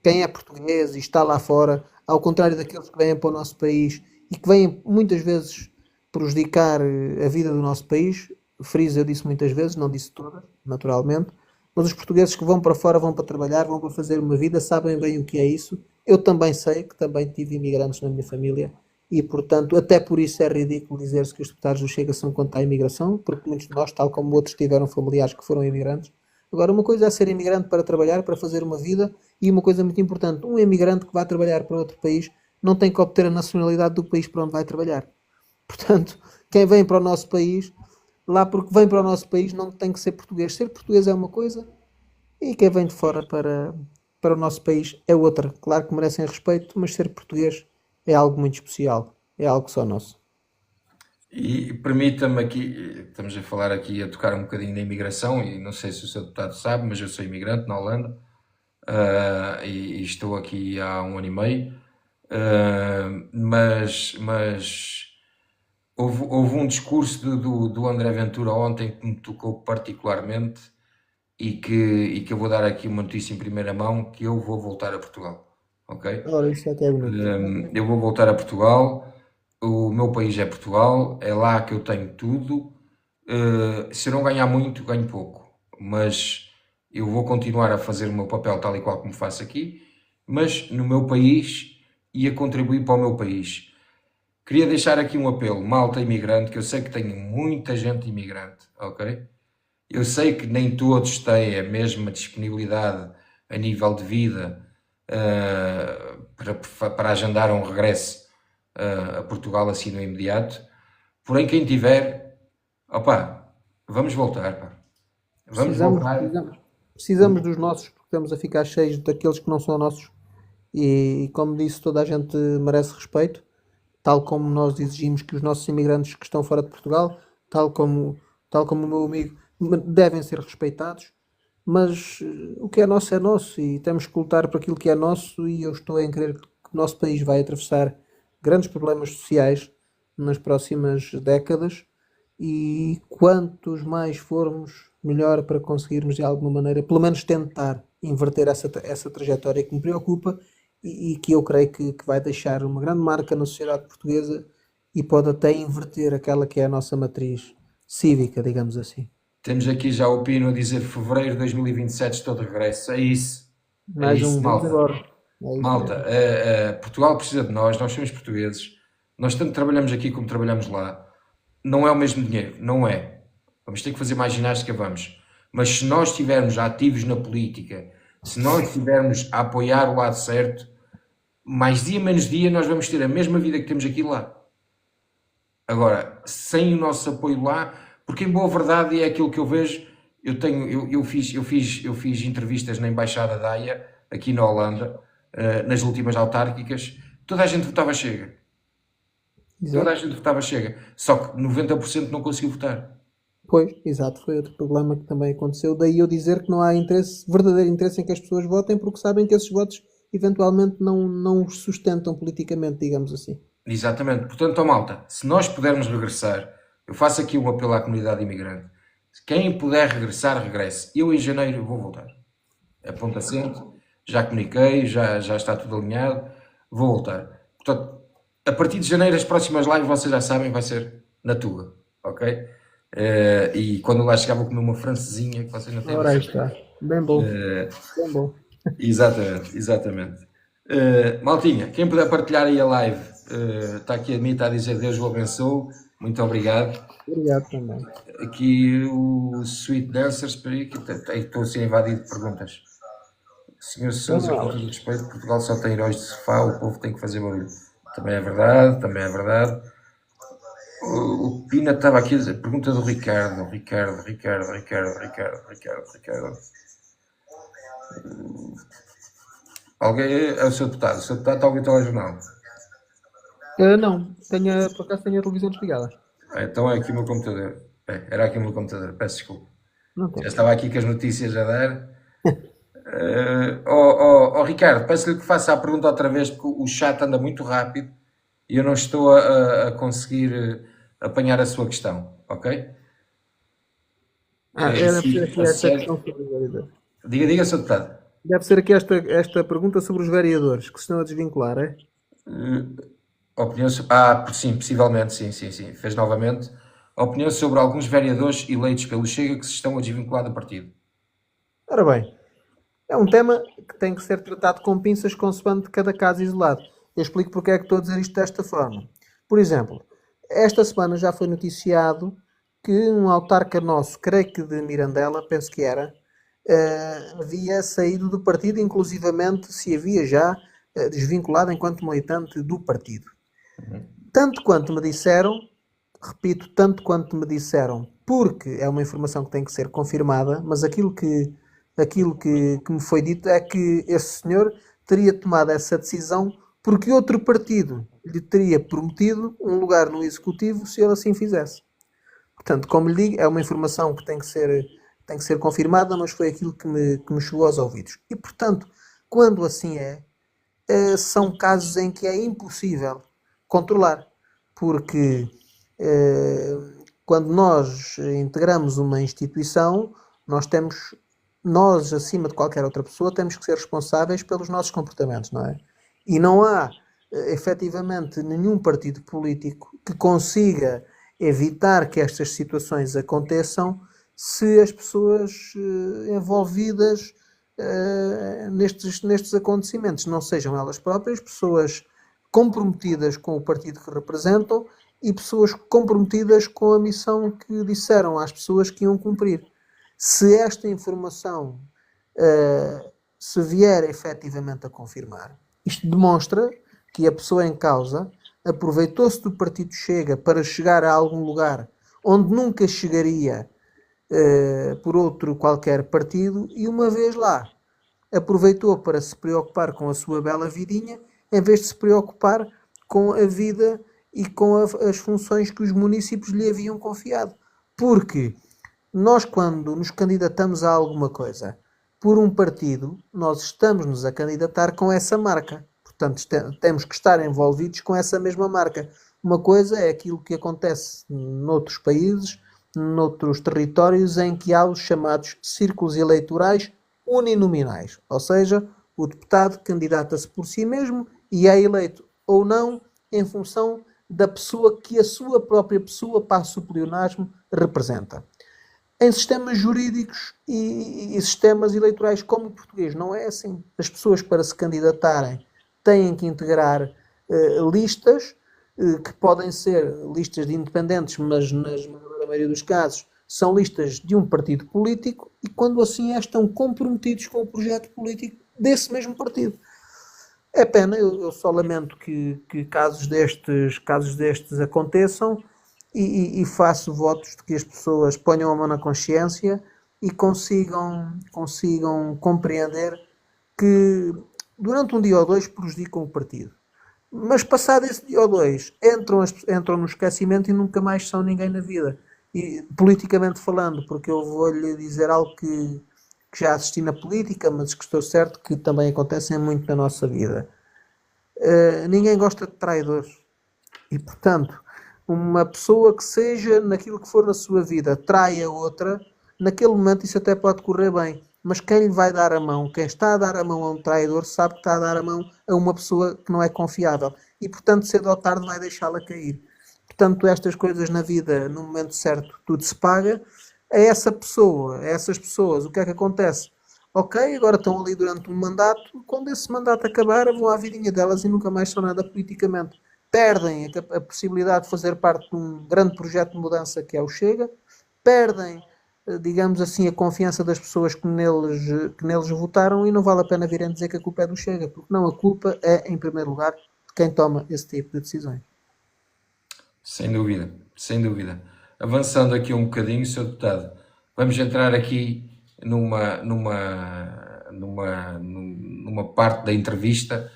quem é português e está lá fora, ao contrário daqueles que vêm para o nosso país e que vêm muitas vezes prejudicar a vida do nosso país, friso eu disse muitas vezes, não disse todas, naturalmente, mas os portugueses que vão para fora, vão para trabalhar, vão para fazer uma vida, sabem bem o que é isso. Eu também sei que também tive imigrantes na minha família e, portanto, até por isso é ridículo dizer-se que os deputados do Chega são contra a imigração, porque muitos de nós, tal como outros, tiveram familiares que foram imigrantes. Agora, uma coisa é ser imigrante para trabalhar, para fazer uma vida, e uma coisa muito importante, um imigrante que vai trabalhar para outro país não tem que obter a nacionalidade do país para onde vai trabalhar. Portanto, quem vem para o nosso país, lá porque vem para o nosso país, não tem que ser português. Ser português é uma coisa e quem vem de fora para o nosso país é outra. Claro que merecem respeito, mas ser português é algo muito especial. É algo só nosso. E permita-me aqui, estamos a falar aqui, a tocar um bocadinho na imigração, e não sei se o seu deputado sabe, mas eu sou imigrante na Holanda, e estou aqui há 1 ano e meio, mas houve um discurso do André Ventura ontem que me tocou particularmente e que eu vou dar aqui uma notícia em primeira mão, que eu vou voltar a Portugal, ok? Ora, isso é que é bonito. Eu vou voltar a Portugal, o meu país é Portugal, é lá que eu tenho tudo. Se eu não ganhar muito, ganho pouco, mas eu vou continuar a fazer o meu papel tal e qual como faço aqui, mas no meu país e a contribuir para o meu país. Queria deixar aqui um apelo, malta imigrante, que eu sei que tenho muita gente imigrante, ok? Eu sei que nem todos têm a mesma disponibilidade a nível de vida para agendar um regresso a Portugal assim no imediato. Porém, quem tiver, opá, vamos voltar, pá. Vamos voltar. Precisamos dos nossos, porque estamos a ficar cheios daqueles que não são nossos. E como disse, toda a gente merece respeito, tal como nós exigimos que os nossos imigrantes que estão fora de Portugal, tal como o meu amigo, devem ser respeitados. Mas o que é nosso e temos que lutar por aquilo que é nosso. E eu estou a crer que o nosso país vai atravessar grandes problemas sociais nas próximas décadas. E quantos mais formos, melhor para conseguirmos de alguma maneira, pelo menos tentar inverter essa trajetória que me preocupa e que eu creio que vai deixar uma grande marca na sociedade portuguesa e pode até inverter aquela que é a nossa matriz cívica, digamos assim. Temos aqui já o Pino a dizer fevereiro de 2027 estou de regresso. É isso. É Mais isso, um vamos malta. agora. É isso Malta, mesmo. Portugal precisa de nós somos portugueses. Nós tanto trabalhamos aqui como trabalhamos lá. Não é o mesmo dinheiro, não é. Vamos ter que fazer mais ginástica, vamos. Mas se nós estivermos ativos na política, se nós estivermos a apoiar o lado certo, mais dia menos dia nós vamos ter a mesma vida que temos aqui lá. Agora, sem o nosso apoio lá, porque em boa verdade é aquilo que eu vejo, eu fiz entrevistas na Embaixada da Haia, aqui na Holanda, nas últimas autárquicas, toda a gente votava Chega. Toda a Exato. gente votava Chega. Só que 90% não conseguiu votar. Pois, exato, foi outro problema que também aconteceu. Daí eu dizer que não há interesse, verdadeiro interesse em que as pessoas votem, porque sabem que esses votos eventualmente não os sustentam politicamente, digamos assim. Exatamente. Portanto, ó malta, se nós pudermos regressar, eu faço aqui um apelo à comunidade imigrante. Quem puder regressar, regresse. Eu em janeiro vou voltar. É ponto assente, já comuniquei, já está tudo alinhado, vou voltar. Portanto, a partir de janeiro, as próximas lives, vocês já sabem, vai ser na Tuga, ok? E quando lá chegar vou comer uma francesinha que vocês não têm Ora, aí noção. está. Bem bom. Bem bom. Exatamente. Maltinha, quem puder partilhar aí a live, está aqui a mim, está a dizer Deus o abençoe, muito obrigado. Obrigado também. Aqui o Sweet Dancers, espera aí, que estou a ser invadido de perguntas. Senhor Sousa, com todo o respeito, Portugal só tem heróis de sofá, o povo tem que fazer barulho. Também é verdade. O Pina estava aqui a dizer, pergunta do Ricardo. Alguém é o seu deputado está a ouvir o telejornal. Não, por acaso tenho a televisão desligada. Então é aqui o meu computador. Era aqui o meu computador, peço desculpa. Não tem Já problema. estava aqui com as notícias a dar. Ricardo, peço-lhe que faça a pergunta outra vez, porque o chat anda muito rápido e eu não estou a conseguir apanhar a sua questão, ok? Deve ser Se aqui esta acede- questão sobre os vereadores. Diga, Sr. Deputado. Deve ser aqui esta pergunta sobre os vereadores que se estão a desvincular, é? Opinião sim, possivelmente, sim. Fez novamente. Opinião sobre alguns vereadores eleitos pelo Chega que se estão a desvincular do partido. Ora bem, é um tema que tem que ser tratado com pinças consoante cada caso isolado. Eu explico porque é que estou a dizer isto desta forma. Por exemplo, esta semana já foi noticiado que um autarca nosso, creio que de Mirandela, penso que era, havia saído do partido, inclusivamente se havia já desvinculado enquanto militante do partido. Tanto quanto me disseram, repito, tanto quanto me disseram, porque é uma informação que tem que ser confirmada, mas aquilo que me foi dito é que esse senhor teria tomado essa decisão porque outro partido lhe teria prometido um lugar no executivo se ele assim fizesse. Portanto, como lhe digo, é uma informação que tem que ser confirmada, mas foi aquilo que me chegou aos ouvidos. E, portanto, quando assim são casos em que é impossível controlar, porque quando nós integramos uma instituição, nós, acima de qualquer outra pessoa, temos que ser responsáveis pelos nossos comportamentos, não é? E não há, efetivamente, nenhum partido político que consiga evitar que estas situações aconteçam se as pessoas envolvidas nestes acontecimentos não sejam elas próprias pessoas comprometidas com o partido que representam e pessoas comprometidas com a missão que disseram às pessoas que iam cumprir. Se esta informação se vier efetivamente a confirmar, isto demonstra que a pessoa em causa aproveitou-se do partido Chega para chegar a algum lugar onde nunca chegaria por outro qualquer partido e uma vez lá aproveitou para se preocupar com a sua bela vidinha em vez de se preocupar com a vida e com as funções que os municípios lhe haviam confiado. Porque nós, quando nos candidatamos a alguma coisa por um partido, nós estamos-nos a candidatar com essa marca. Portanto, temos que estar envolvidos com essa mesma marca. Uma coisa é aquilo que acontece noutros países, noutros territórios, em que há os chamados círculos eleitorais uninominais. Ou seja, o deputado candidata-se por si mesmo e é eleito ou não em função da pessoa que a sua própria pessoa, passo o pleonasmo, representa. Em sistemas jurídicos e sistemas eleitorais como o português, não é assim. As pessoas, para se candidatarem, têm que integrar listas, que podem ser listas de independentes, mas na esmagadora maioria dos casos são listas de um partido político e, quando assim é, estão comprometidos com o projeto político desse mesmo partido. É pena, eu só lamento que casos destes aconteçam e faço votos de que as pessoas ponham a mão na consciência e consigam compreender que durante um dia ou dois prejudicam o partido. Mas passado esse dia ou dois, entram no esquecimento e nunca mais são ninguém na vida. E, politicamente falando, porque eu vou-lhe dizer algo que já assisti na política, mas que estou certo que também acontece muito na nossa vida. Ninguém gosta de traidores. E, portanto, uma pessoa que seja naquilo que for na sua vida, traia outra, naquele momento isso até pode correr bem. Mas quem lhe vai dar a mão, quem está a dar a mão a um traidor, sabe que está a dar a mão a uma pessoa que não é confiável. E, portanto, cedo ou tarde vai deixá-la cair. Portanto, estas coisas na vida, no momento certo, tudo se paga. A essa pessoa, a essas pessoas, o que é que acontece? Ok, agora estão ali durante um mandato, quando esse mandato acabar, vão à vidinha delas e nunca mais são nada politicamente. Perdem a possibilidade de fazer parte de um grande projeto de mudança que é o Chega, perdem, digamos assim, a confiança das pessoas que neles votaram e não vale a pena virem dizer que a culpa é do Chega, porque não, a culpa é, em primeiro lugar, de quem toma esse tipo de decisões. Sem dúvida, sem dúvida. Avançando aqui um bocadinho, Sr. Deputado, vamos entrar aqui numa parte da entrevista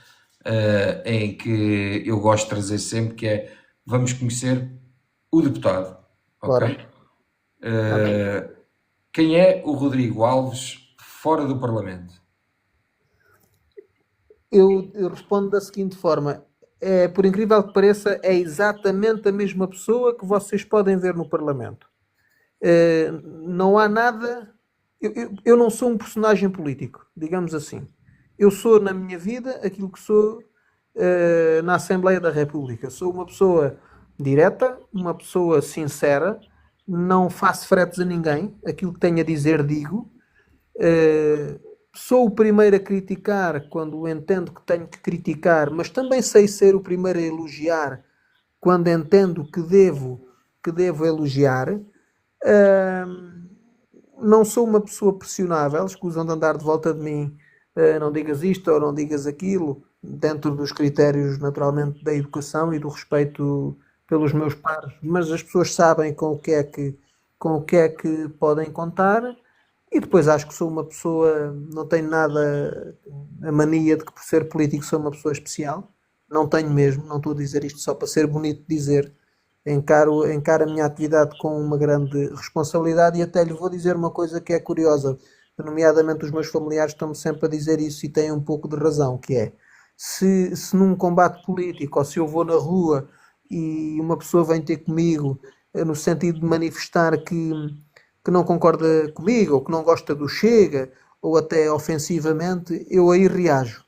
em que eu gosto de trazer sempre, que é, vamos conhecer o deputado, ok? Quem é o Rodrigo Alves fora do Parlamento? eu respondo da seguinte forma: por incrível que pareça, é exatamente a mesma pessoa que vocês podem ver no Parlamento. Não há nada. Eu não sou um personagem político, digamos assim. Eu sou na minha vida aquilo que sou na Assembleia da República. Sou uma pessoa direta, uma pessoa sincera, não faço fretes a ninguém, aquilo que tenho a dizer digo. Uh, Sou o primeiro a criticar quando entendo que tenho que criticar, mas também sei ser o primeiro a elogiar quando entendo que devo elogiar. Não sou uma pessoa pressionável, escusam de andar de volta de mim, não digas isto ou não digas aquilo, dentro dos critérios naturalmente da educação e do respeito pelos meus pares, mas as pessoas sabem com o que é que podem contar. E depois acho que sou uma pessoa, não tenho nada a mania de que por ser político sou uma pessoa especial. Não tenho mesmo, não estou a dizer isto só para ser bonito de dizer. Encaro a minha atividade com uma grande responsabilidade e até lhe vou dizer uma coisa que é curiosa, nomeadamente os meus familiares estão-me sempre a dizer isso e têm um pouco de razão, que é, se num combate político ou se eu vou na rua e uma pessoa vem ter comigo no sentido de manifestar que não concorda comigo, ou que não gosta do Chega, ou até ofensivamente, eu aí reajo.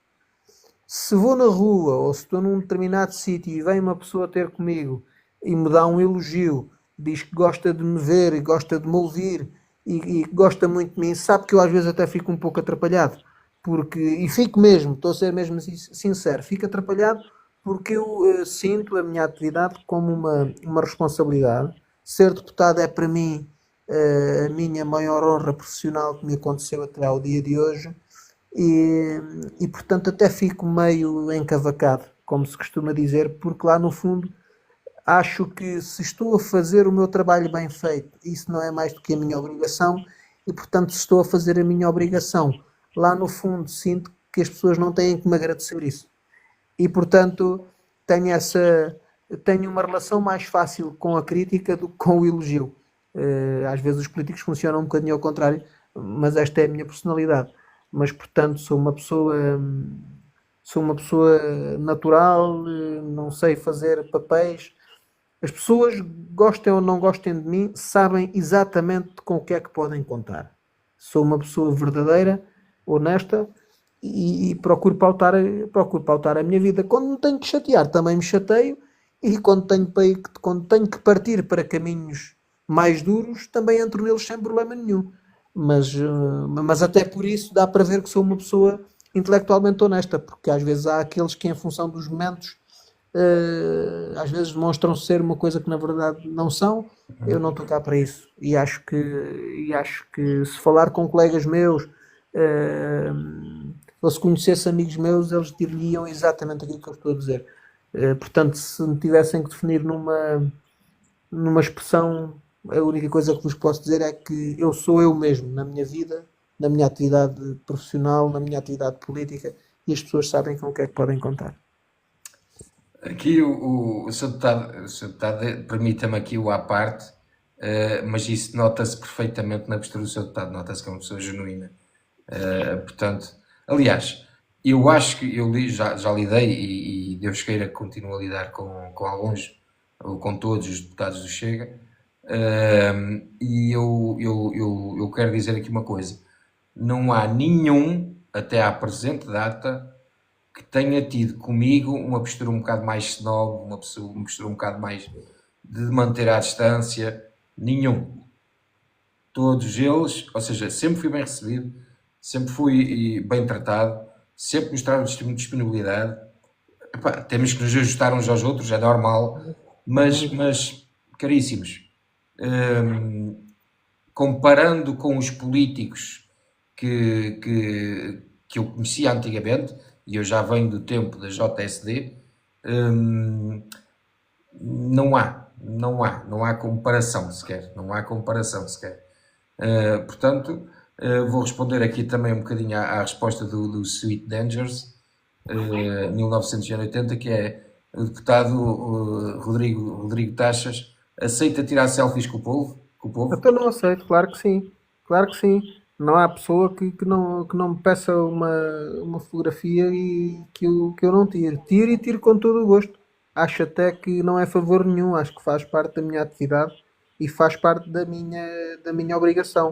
Se vou na rua, ou se estou num determinado sítio e vem uma pessoa ter comigo e me dá um elogio, diz que gosta de me ver e gosta de me ouvir e gosta muito de mim, sabe que eu às vezes até fico um pouco atrapalhado. E fico mesmo, estou a ser mesmo sincero, fico atrapalhado porque eu sinto a minha atividade como uma responsabilidade. Ser deputado é para mim a minha maior honra profissional que me aconteceu até ao dia de hoje e portanto até fico meio encavacado, como se costuma dizer, porque lá no fundo acho que se estou a fazer o meu trabalho bem feito, isso não é mais do que a minha obrigação e portanto se estou a fazer a minha obrigação, lá no fundo sinto que as pessoas não têm que me agradecer isso e portanto tenho uma relação mais fácil com a crítica do que com o elogio. Às vezes os políticos funcionam um bocadinho ao contrário, mas esta é a minha personalidade. Mas portanto sou uma pessoa natural, não sei fazer papéis. As pessoas, gostem ou não gostem de mim, sabem exatamente com o que é que podem contar. Sou uma pessoa verdadeira, honesta e procuro pautar a minha vida. Quando me tenho que chatear, também me chateio e quando tenho que partir para caminhos mais duros, também entro neles sem problema nenhum. Mas até por isso dá para ver que sou uma pessoa intelectualmente honesta, porque às vezes há aqueles que em função dos momentos às vezes demonstram ser uma coisa que na verdade não são. Eu não estou cá para isso e acho que se falar com colegas meus ou se conhecesse amigos meus, eles diriam exatamente aquilo que eu estou a dizer. Portanto, se me tivessem que definir numa expressão, a única coisa que vos posso dizer é que eu sou eu mesmo na minha vida, na minha atividade profissional, na minha atividade política e as pessoas sabem com o que é que podem contar. Aqui o Sr. Deputado permita-me aqui o à parte, mas isso nota-se perfeitamente na postura do Sr. Deputado, nota-se que é uma pessoa genuína. Portanto, aliás, eu acho que eu já lidei e Deus queira que continue a lidar com alguns, ou com todos os deputados do Chega, e eu quero dizer aqui uma coisa, não há nenhum, até à presente data, que tenha tido comigo uma postura um bocado mais snob, uma postura um bocado mais de manter à distância, nenhum. Todos eles, ou seja, sempre fui bem recebido, sempre fui bem tratado, sempre mostraram disponibilidade. Epá, temos que nos ajustar uns aos outros, é normal, mas caríssimos, comparando com os políticos que eu conhecia antigamente, e eu já venho do tempo da JSD, não há comparação sequer, portanto, vou responder aqui também um bocadinho à resposta do Sweet Dangers, 1980, que é o deputado Rodrigo Taxas aceita tirar selfies com o povo? Então não aceito, claro que sim, claro que sim. Não há pessoa que não me peça uma fotografia e que eu não tire. Tiro e tiro com todo o gosto. Acho até que não é favor nenhum, acho que faz parte da minha atividade e faz parte da minha obrigação.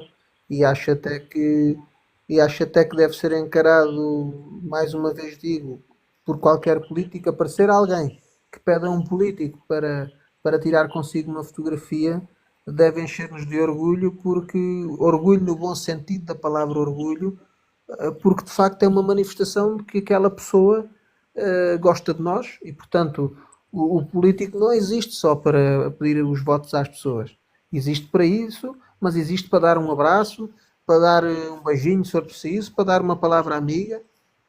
E acho até que, e acho até que deve ser encarado, mais uma vez digo, por qualquer político, aparecer alguém que pede a um político para tirar consigo uma fotografia, deve encher-nos de orgulho, porque orgulho no bom sentido da palavra orgulho, porque de facto é uma manifestação de que aquela pessoa gosta de nós e, portanto, o político não existe só para pedir os votos às pessoas. Existe para isso, mas existe para dar um abraço, para dar um beijinho se for preciso, para dar uma palavra amiga,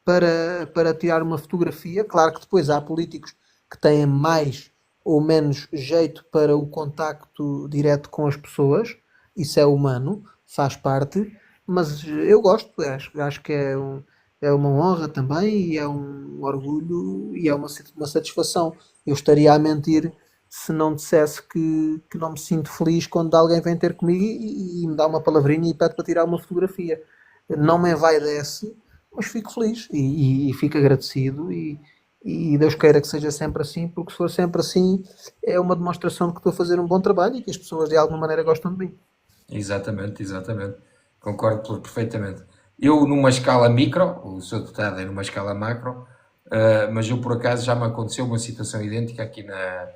para tirar uma fotografia. Claro que depois há políticos que têm mais ou menos jeito para o contacto direto com as pessoas, isso é humano, faz parte, mas eu gosto, acho que é uma honra também e é um orgulho e é uma satisfação. Eu estaria a mentir se não dissesse que não me sinto feliz quando alguém vem ter comigo e me dá uma palavrinha e pede para tirar uma fotografia. Não me envaidece, mas fico feliz e fico agradecido e Deus queira que seja sempre assim, porque se for sempre assim é uma demonstração de que estou a fazer um bom trabalho e que as pessoas de alguma maneira gostam de mim. Exatamente, exatamente. Concordo perfeitamente. Eu, numa escala micro, o seu deputado é numa escala macro, mas eu, por acaso, já me aconteceu uma situação idêntica aqui na,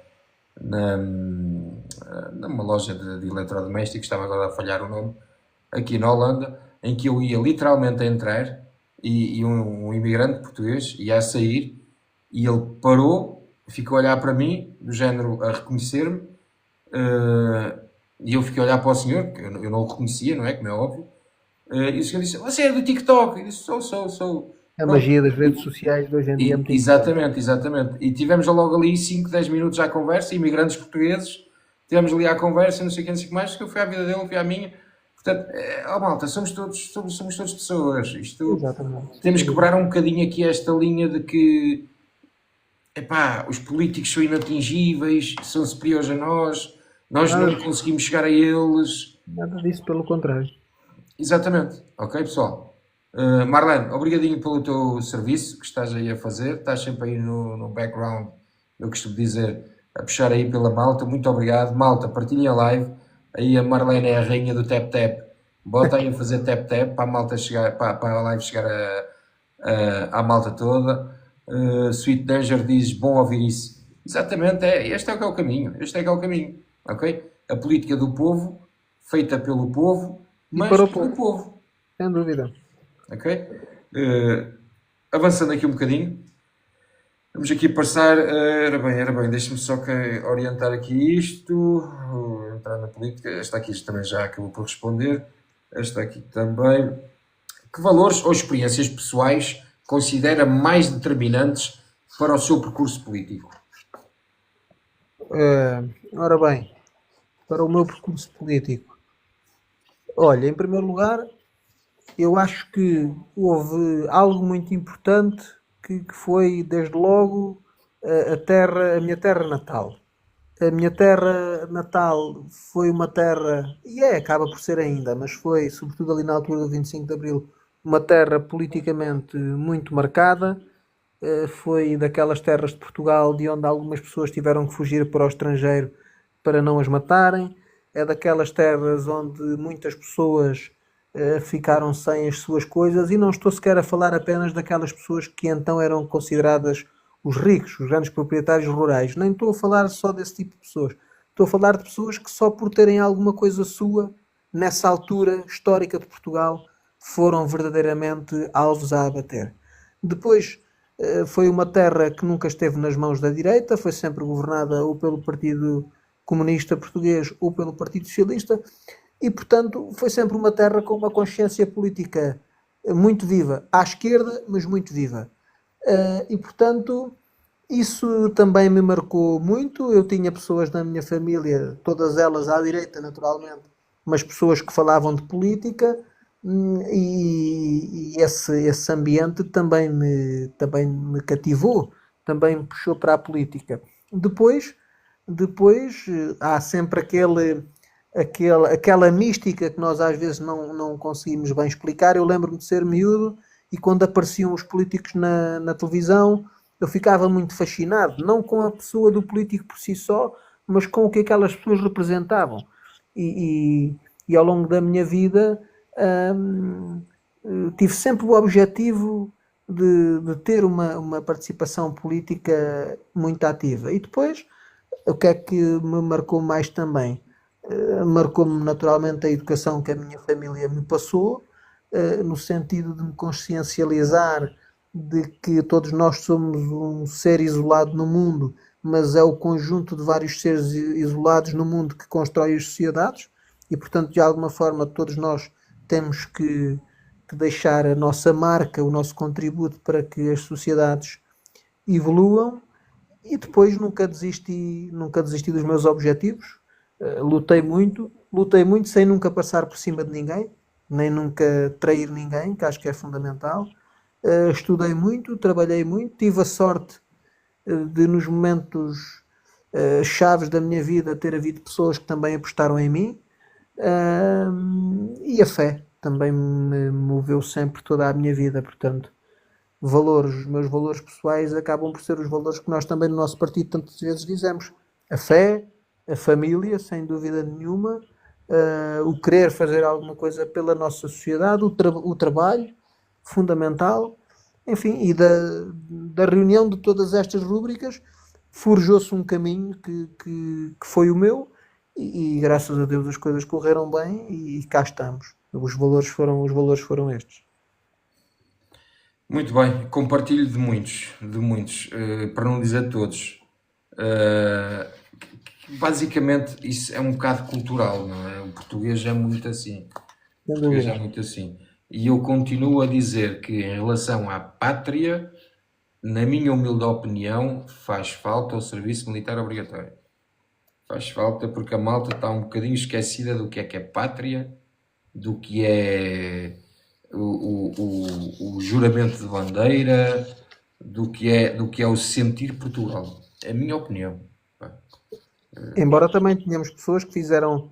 numa loja de eletrodomésticos, estava agora a falhar o nome, aqui na Holanda, em que eu ia literalmente a entrar e um imigrante português ia a sair e ele parou, ficou a olhar para mim, do género a reconhecer-me, e eu fiquei a olhar para o senhor, que eu não o reconhecia, não é? Como é óbvio. E o senhor disse: Você é do TikTok? Eu disse: Sou. A Pronto. magia das redes sociais de hoje em dia é muito importante. Exatamente, exatamente. E tivemos logo ali 5, 10 minutos à conversa, imigrantes portugueses, tivemos ali à conversa, não sei o que, não sei o que mais, que eu fui à vida dele, fui à minha. Portanto, malta, somos todos pessoas. Isto, Exatamente, sem temos que dúvida. quebrar um bocadinho aqui esta linha de que, epá, os políticos são inatingíveis, são superiores a nós Nada, não conseguimos chegar a eles. nada disso, pelo contrário. Exatamente. Ok, pessoal? Marlene, obrigadinho pelo teu serviço que estás aí a fazer. Estás sempre aí no background, eu costumo dizer, a puxar aí pela malta. Muito obrigado. Malta, partilhem a live. Aí a Marlene é a rainha do tap-tap. Bota aí a fazer tap-tap para a malta chegar, para a live chegar à malta toda. Sweet Danger diz: bom ouvir isso. Exatamente, este é o que é o caminho. Este é que é o caminho. Ok? A política do povo, feita pelo povo, E mas para o pelo povo, povo. sem dúvida. Ok? Avançando aqui um bocadinho, vamos aqui passar. Era bem, deixa-me só orientar aqui isto. Entrar na política. Esta aqui também já acabou por responder. Esta aqui também. Que valores ou experiências pessoais considera mais determinantes para o seu percurso político? Ora bem, para o meu percurso político. Olha, em primeiro lugar, eu acho que houve algo muito importante que foi, desde logo, a minha terra natal. A minha terra natal foi uma terra, e acaba por ser ainda, mas foi, sobretudo ali na altura do 25 de Abril, uma terra politicamente muito marcada. Foi daquelas terras de Portugal de onde algumas pessoas tiveram que fugir para o estrangeiro para não as matarem. É daquelas terras onde muitas pessoas ficaram sem as suas coisas, e não estou sequer a falar apenas daquelas pessoas que então eram consideradas os ricos, os grandes proprietários rurais. Nem estou a falar só desse tipo de pessoas. Estou a falar de pessoas que só por terem alguma coisa sua, nessa altura histórica de Portugal, foram verdadeiramente alvos a abater. Depois, foi uma terra que nunca esteve nas mãos da direita, foi sempre governada ou pelo Partido Comunista Português ou pelo Partido Socialista, e portanto foi sempre uma terra com uma consciência política muito viva, à esquerda, mas muito viva. E portanto isso também me marcou muito. Eu tinha pessoas na minha família, todas elas à direita naturalmente, mas pessoas que falavam de política, e esse ambiente também me cativou, também me puxou para a política. Depois há sempre aquela mística que nós às vezes não conseguimos bem explicar. Eu lembro-me de ser miúdo e quando apareciam os políticos na televisão, eu ficava muito fascinado, não com a pessoa do político por si só, mas com o que aquelas pessoas representavam. E ao longo da minha vida hum, tive sempre o objetivo de ter uma participação política muito ativa. E depois, o que é que me marcou mais também? Marcou-me naturalmente a educação que a minha família me passou, no sentido de me consciencializar de que todos nós somos um ser isolado no mundo, mas é o conjunto de vários seres isolados no mundo que constrói as sociedades e, portanto, de alguma forma, todos nós temos que deixar a nossa marca, o nosso contributo para que as sociedades evoluam. E depois nunca desisti dos meus objetivos. Lutei muito sem nunca passar por cima de ninguém, nem nunca trair ninguém, que acho que é fundamental. Estudei muito, trabalhei muito, tive a sorte de nos momentos chaves da minha vida ter havido pessoas que também apostaram em mim. E a fé também me moveu sempre toda a minha vida, portanto, os meus valores pessoais acabam por ser os valores que nós também no nosso partido tantas vezes dizemos. A fé, a família, sem dúvida nenhuma, o querer fazer alguma coisa pela nossa sociedade, o trabalho, fundamental, enfim, e da reunião de todas estas rúbricas forjou-se um caminho que foi o meu e graças a Deus as coisas correram bem e cá estamos. Os valores foram estes. Muito bem, compartilho de muitos, para não dizer todos. Basicamente, isso é um bocado cultural, não é? O português é muito assim. O português é muito assim. E eu continuo a dizer que, em relação à pátria, na minha humilde opinião, faz falta o serviço militar obrigatório. Faz falta porque a malta está um bocadinho esquecida do que é pátria, do que é o juramento de bandeira, do que é o sentir Portugal. É a minha opinião. Embora também tenhamos pessoas que fizeram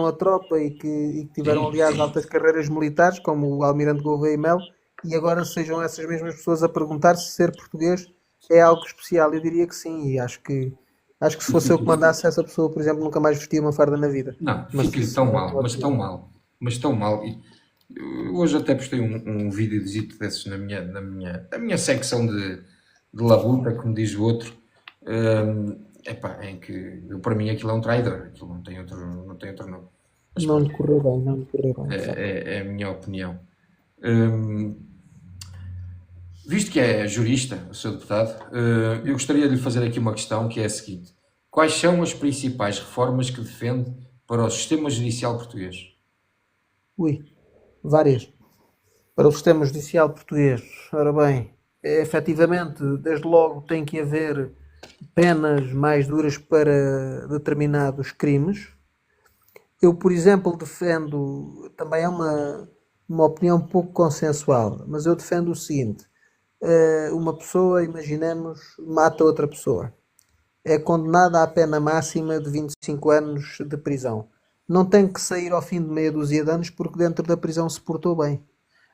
a tropa e que tiveram, aliás, altas carreiras militares, como o Almirante Gouveia e Melo, e agora sejam essas mesmas pessoas a perguntar se ser português é algo especial. Eu diria que sim, e acho que se fosse eu que mandasse, essa pessoa, por exemplo, nunca mais vestia uma farda na vida. Não, fica-lhe tão mal, mas tão mal. E eu hoje até postei um vídeo desses na minha secção de labuta, como diz o outro, em que para mim aquilo é um traidor, aquilo não tem outro nome. Mas Não lhe correu bem. é a minha opinião. Visto que é jurista, o Sr. Deputado, eu gostaria de lhe fazer aqui uma questão que é a seguinte: quais são as principais reformas que defende para o sistema judicial português? Várias. Para o sistema judicial português, ora bem, efetivamente, desde logo tem que haver penas mais duras para determinados crimes. Eu, por exemplo, defendo, também é uma opinião um pouco consensual, mas eu defendo o seguinte: uma pessoa, imaginemos, mata outra pessoa, é condenada à pena máxima de 25 anos de prisão. Não tem que sair ao fim de meia dúzia de anos porque dentro da prisão se portou bem.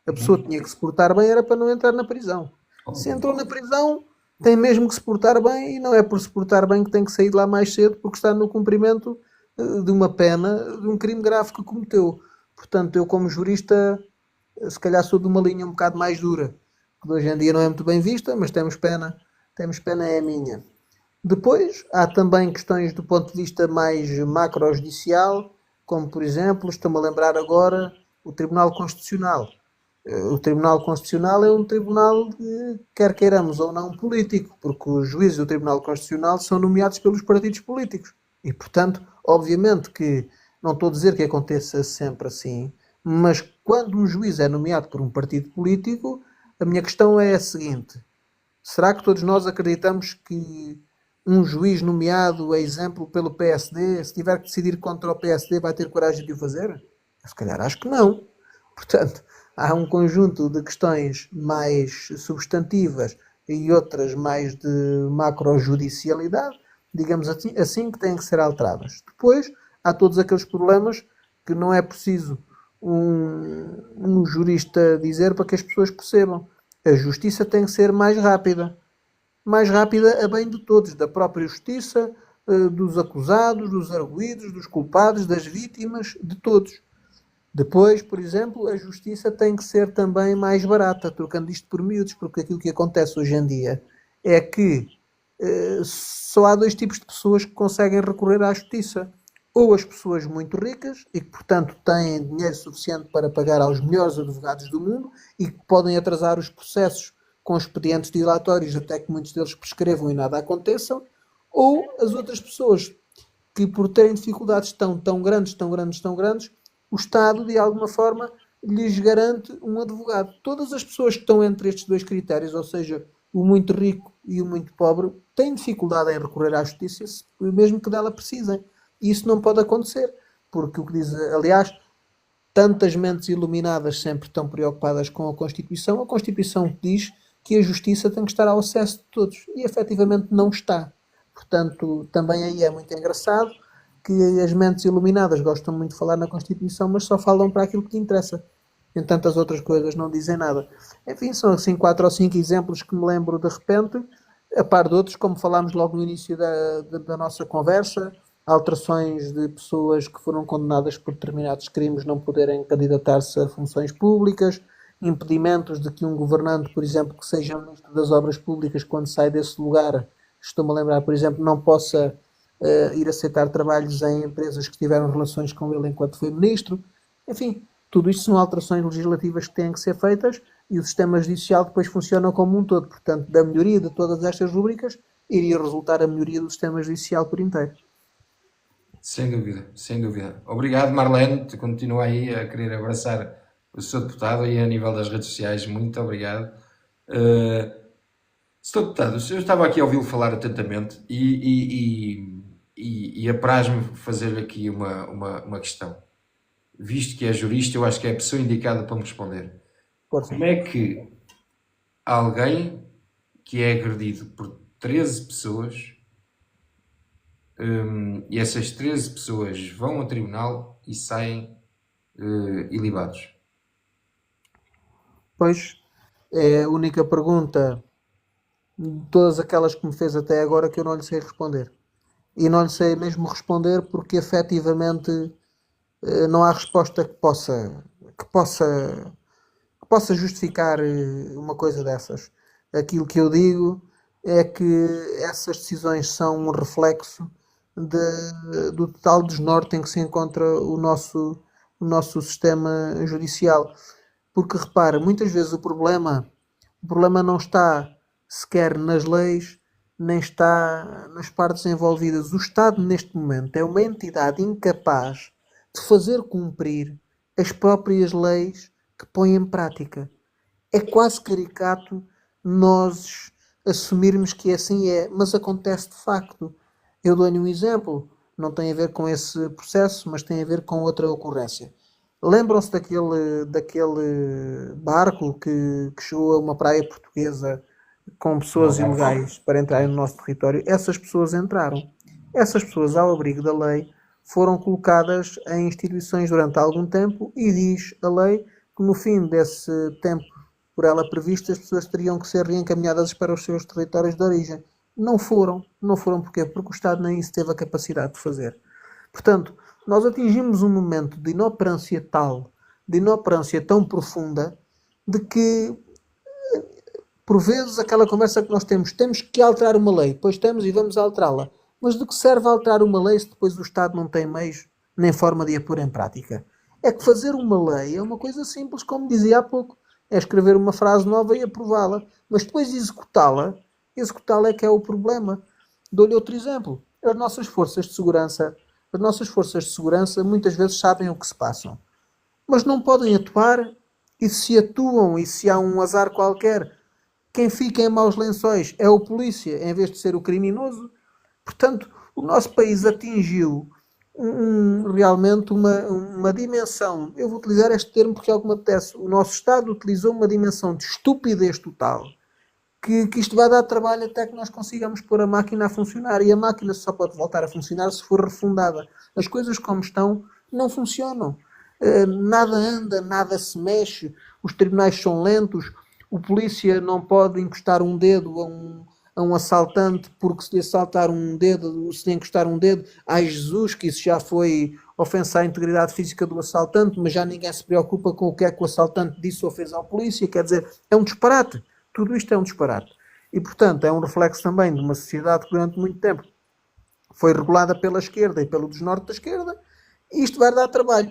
A pessoa tinha que se portar bem, era para não entrar na prisão. Se entrou na prisão, tem mesmo que se portar bem, e não é por se portar bem que tem que sair de lá mais cedo porque está no cumprimento de uma pena de um crime grave que cometeu. Portanto, eu como jurista, se calhar sou de uma linha um bocado mais dura, que hoje em dia não é muito bem vista, mas temos pena é a minha. Depois, há também questões do ponto de vista mais macro-judicial, como, por exemplo, estou-me a lembrar agora, o Tribunal Constitucional. O Tribunal Constitucional é um tribunal, quer queiramos ou não, político, porque os juízes do Tribunal Constitucional são nomeados pelos partidos políticos. E, portanto, obviamente que não estou a dizer que aconteça sempre assim, mas quando um juiz é nomeado por um partido político, a minha questão é a seguinte: será que todos nós acreditamos que um juiz nomeado, a exemplo, pelo PSD, se tiver que decidir contra o PSD, vai ter coragem de o fazer? Se calhar acho que não. Portanto, há um conjunto de questões mais substantivas e outras mais de macro-judicialidade, digamos assim, que têm que ser alteradas. Depois, há todos aqueles problemas que não é preciso um jurista dizer para que as pessoas percebam. A justiça tem que ser mais rápida. Mais rápida a bem de todos, da própria justiça, dos acusados, dos arguidos, dos culpados, das vítimas, de todos. Depois, por exemplo, a justiça tem que ser também mais barata, trocando isto por miúdos, porque aquilo que acontece hoje em dia é que só há dois tipos de pessoas que conseguem recorrer à justiça. Ou as pessoas muito ricas e que, portanto, têm dinheiro suficiente para pagar aos melhores advogados do mundo e que podem atrasar os processos com expedientes dilatórios até que muitos deles prescrevam e nada aconteça, ou as outras pessoas que, por terem dificuldades tão grandes, o Estado, de alguma forma, lhes garante um advogado. Todas as pessoas que estão entre estes dois critérios, ou seja, o muito rico e o muito pobre, têm dificuldade em recorrer à justiça, mesmo que dela precisem. E isso não pode acontecer, porque o que diz, aliás, tantas mentes iluminadas sempre estão preocupadas com a Constituição diz que a justiça tem que estar ao acesso de todos, e efetivamente não está. Portanto, também aí é muito engraçado que as mentes iluminadas gostam muito de falar na Constituição, mas só falam para aquilo que lhe interessa. Em tantas outras coisas não dizem nada. Enfim, são assim 4 ou 5 exemplos que me lembro de repente, a par de outros, como falámos logo no início da nossa conversa, alterações de pessoas que foram condenadas por determinados crimes não poderem candidatar-se a funções públicas, impedimentos de que um governante, por exemplo, que seja ministro das Obras Públicas, quando sai desse lugar, estou-me a lembrar, por exemplo, não possa ir aceitar trabalhos em empresas que tiveram relações com ele enquanto foi ministro. Enfim, tudo isto são alterações legislativas que têm que ser feitas e o sistema judicial depois funciona como um todo. Portanto, da melhoria de todas estas rubricas, iria resultar a melhoria do sistema judicial por inteiro. Sem dúvida, sem dúvida. Obrigado, Marlene. Tu continua aí a querer abraçar o seu deputado aí a nível das redes sociais. Muito obrigado. Sr. Deputado, eu estava aqui a ouvi-lo falar atentamente e apraz-me fazer-lhe aqui uma questão. Visto que é jurista, eu acho que é a pessoa indicada para me responder. Como é que alguém que é agredido por 13 pessoas e essas 13 pessoas vão ao tribunal e saem ilibados? Pois, é a única pergunta de todas aquelas que me fez até agora que eu não lhe sei responder. E não lhe sei mesmo responder porque efetivamente não há resposta que possa justificar uma coisa dessas. Aquilo que eu digo é que essas decisões são um reflexo do total desnorte em que se encontra o nosso sistema judicial. Porque repara, muitas vezes o problema não está sequer nas leis, nem está nas partes envolvidas. O Estado, neste momento, é uma entidade incapaz de fazer cumprir as próprias leis que põe em prática. É quase caricato nós assumirmos que assim é, mas acontece de facto. Eu dou-lhe um exemplo, não tem a ver com esse processo, mas tem a ver com outra ocorrência. Lembram-se daquele barco que chegou a uma praia portuguesa com pessoas ilegais para entrarem no nosso território? Essas pessoas entraram. Essas pessoas, ao abrigo da lei, foram colocadas em instituições durante algum tempo e diz a lei que no fim desse tempo por ela previsto as pessoas teriam que ser reencaminhadas para os seus territórios de origem. Não foram porquê? Porque o Estado nem isso teve a capacidade de fazer. Portanto, nós atingimos um momento de inoperância tão profunda, de que por vezes aquela conversa que nós temos que alterar uma lei, pois temos e vamos alterá-la. Mas de que serve alterar uma lei se depois o Estado não tem meios nem forma de a pôr em prática? É que fazer uma lei é uma coisa simples, como dizia há pouco. É escrever uma frase nova e aprová-la. Mas depois executá-la é que é o problema. Dou-lhe outro exemplo. As nossas forças de segurança muitas vezes sabem o que se passam. Mas não podem atuar, e se atuam e se há um azar qualquer, quem fica em maus lençóis é o polícia, em vez de ser o criminoso. Portanto, o nosso país atingiu realmente uma dimensão, eu vou utilizar este termo porque é o que me apetece, o nosso Estado utilizou uma dimensão de estupidez total, que isto vai dar trabalho até que nós consigamos pôr a máquina a funcionar. E a máquina só pode voltar a funcionar se for refundada. As coisas como estão não funcionam. Nada anda, nada se mexe, os tribunais são lentos, o polícia não pode encostar um dedo a um assaltante, porque se lhe assaltar um dedo, se lhe encostar um dedo, ai Jesus, que isso já foi ofensa à integridade física do assaltante, mas já ninguém se preocupa com o que é que o assaltante disse ou fez ao polícia. Quer dizer, é um disparate. Tudo isto é um disparate. E, portanto, é um reflexo também de uma sociedade que durante muito tempo foi regulada pela esquerda e pelo desnorte da esquerda, e isto vai dar trabalho.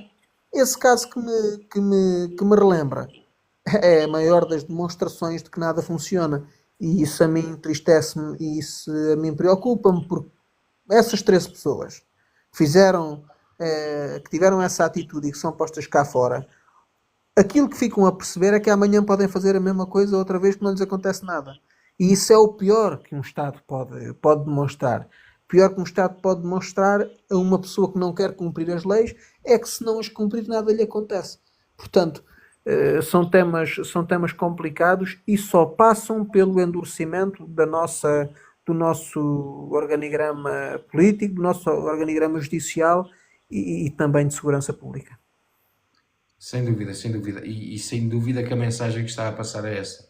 Esse caso que me relembra é a maior das demonstrações de que nada funciona. E isso a mim entristece-me e isso a mim preocupa-me, porque essas 13 pessoas que fizeram, que tiveram essa atitude e que são postas cá fora, aquilo que ficam a perceber é que amanhã podem fazer a mesma coisa outra vez, que não lhes acontece nada. E isso é o pior que um Estado pode demonstrar. O pior que um Estado pode demonstrar a uma pessoa que não quer cumprir as leis é que, se não as cumprir, nada lhe acontece. Portanto, são temas complicados e só passam pelo endurecimento do nosso organigrama político, do nosso organigrama judicial e também de segurança pública. Sem dúvida, sem dúvida. E sem dúvida que a mensagem que está a passar é essa.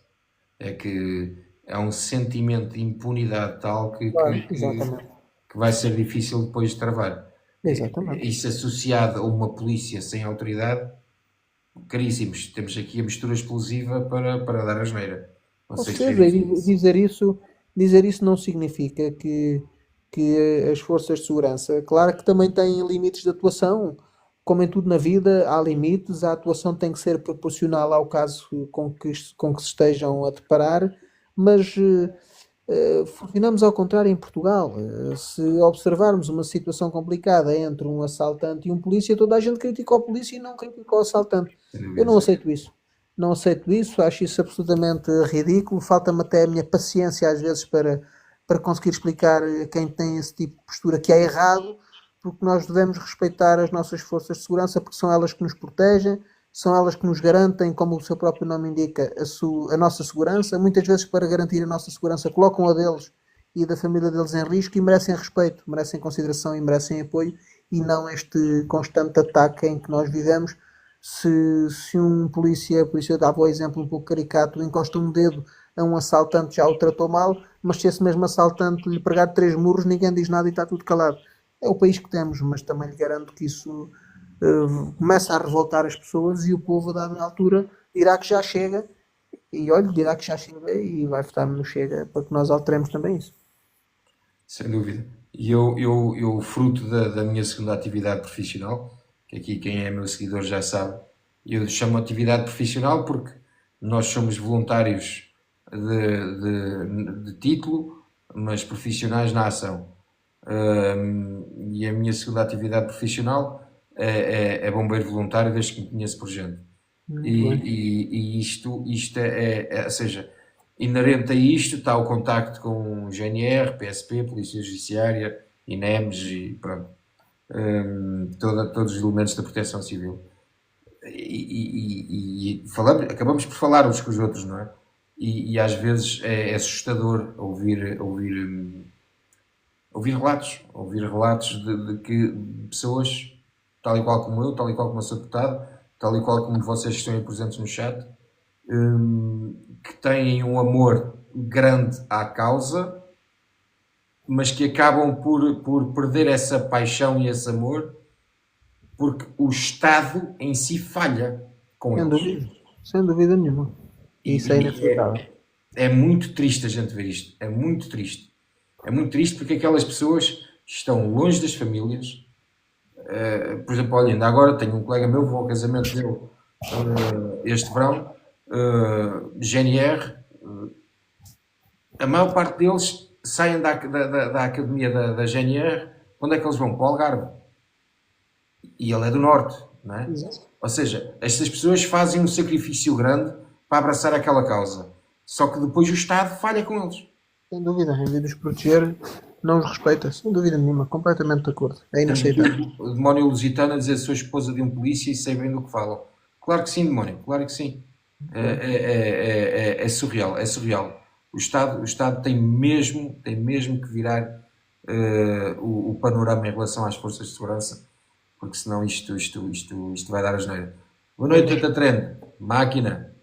É que há um sentimento de impunidade tal que vai ser difícil depois de travar. Exatamente. Isso associado a uma polícia sem autoridade, caríssimos. Temos aqui a mistura explosiva para dar asneira. Não Com sei se certeza, é e dizer isso não significa que as forças de segurança, claro que também têm limites de atuação, como em tudo na vida, há limites, a atuação tem que ser proporcional ao caso com que se estejam a deparar, mas funcionamos ao contrário em Portugal. Se observarmos uma situação complicada entre um assaltante e um polícia, toda a gente critica o polícia e não critica o assaltante. Eu não aceito isso. Não aceito isso, acho isso absolutamente ridículo. Falta-me até a minha paciência às vezes para conseguir explicar a quem tem esse tipo de postura que é errado, porque nós devemos respeitar as nossas forças de segurança, porque são elas que nos protegem, são elas que nos garantem, como o seu próprio nome indica, a nossa segurança. Muitas vezes, para garantir a nossa segurança, colocam a deles e da família deles em risco e merecem respeito, merecem consideração e merecem apoio, e não este constante ataque em que nós vivemos. Se um polícia, por isso eu dava o exemplo um pouco caricato, encosta um dedo a um assaltante, já o tratou mal, mas se esse mesmo assaltante lhe pregar 3 murros, ninguém diz nada e está tudo calado. É o país que temos, mas também lhe garanto que isso começa a revoltar as pessoas, e o povo, a dada altura, dirá que já chega, e olha, dirá que já chega e vai votar no Chega para que nós alteremos também isso. Sem dúvida. E eu fruto da minha segunda atividade profissional, que aqui quem é meu seguidor já sabe, eu chamo atividade profissional porque nós somos voluntários de título, mas profissionais na ação. E a minha segunda atividade profissional é bombeiro voluntário, desde que me conheço por gente. E isto ou seja, inerente a isto está o contacto com o GNR, PSP, Polícia Judiciária, INEMS e pronto, todos os elementos da proteção civil. E acabamos por falar uns com os outros, não é? E às vezes é assustador ouvir relatos de pessoas, tal e qual como eu, tal e qual como eu sou deputado, tal e qual como vocês que estão aí presentes no chat, que têm um amor grande à causa, mas que acabam por perder essa paixão e esse amor porque o Estado em si falha com eles. Sem dúvida nenhuma. Isso é inaceitável. É muito triste a gente ver isto. É muito triste. É muito triste porque aquelas pessoas estão longe das famílias. Por exemplo, olha, ainda agora tenho um colega meu, vou ao casamento dele este verão, GNR. A maior parte deles saem da academia da GNR. Onde é que eles vão? Para o Algarve. E ele é do Norte, não é? Exato. Ou seja, estas pessoas fazem um sacrifício grande para abraçar aquela causa. Só que depois o Estado falha com eles. Sem dúvida, em vez de os proteger, não os respeita. Sem dúvida nenhuma, completamente de acordo. É inaceitável. O demónio lusitano a dizer sou esposa de um polícia e sei bem do que falam. Claro que sim, demónio, claro que sim. É surreal, é surreal. O Estado tem mesmo que virar o panorama em relação às forças de segurança, porque senão isto vai dar asneira. Boa noite, Tata Trend, máquina.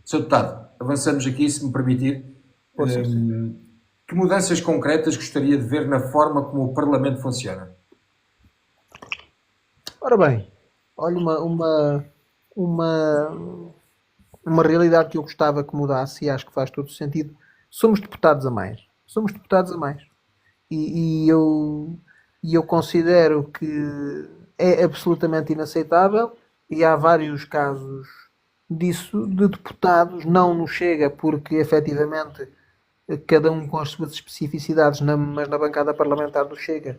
Sr. Deputado, avançamos aqui, se me permitir. Que mudanças concretas gostaria de ver na forma como o Parlamento funciona? Ora bem, olha, uma realidade que eu gostava que mudasse, e acho que faz todo sentido. Somos deputados a mais. Somos deputados a mais. E eu considero que é absolutamente inaceitável, e há vários casos disso, de deputados, não nos chega porque efetivamente cada um com as suas especificidades, mas na bancada parlamentar do Chega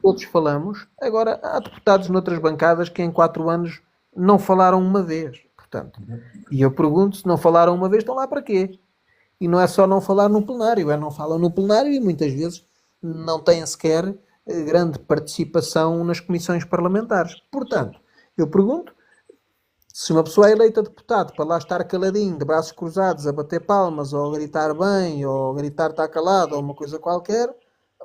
todos falamos. Agora, há deputados noutras bancadas que em 4 anos não falaram uma vez. Portanto, e eu pergunto, se não falaram uma vez, estão lá para quê? E não é só não falar no plenário, não falam no plenário e muitas vezes não têm sequer grande participação nas comissões parlamentares. Portanto, eu pergunto, se uma pessoa é eleita deputado para lá estar caladinho, de braços cruzados, a bater palmas, ou a gritar bem, ou a gritar está calado, ou uma coisa qualquer,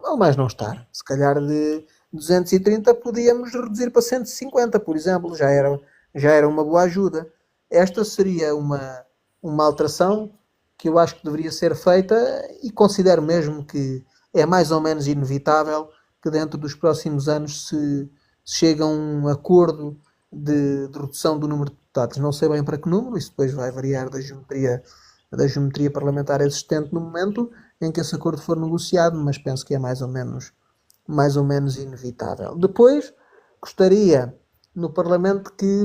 vale mais não estar. Se calhar de 230 podíamos reduzir para 150, por exemplo, já era uma boa ajuda. Esta seria uma alteração que eu acho que deveria ser feita e considero mesmo que é mais ou menos inevitável que dentro dos próximos anos se chegue a um acordo de redução do número de deputados. Não sei bem para que número, isso depois vai variar da geometria parlamentar existente no momento em que esse acordo for negociado, mas penso que é mais ou menos inevitável. Depois, gostaria no Parlamento que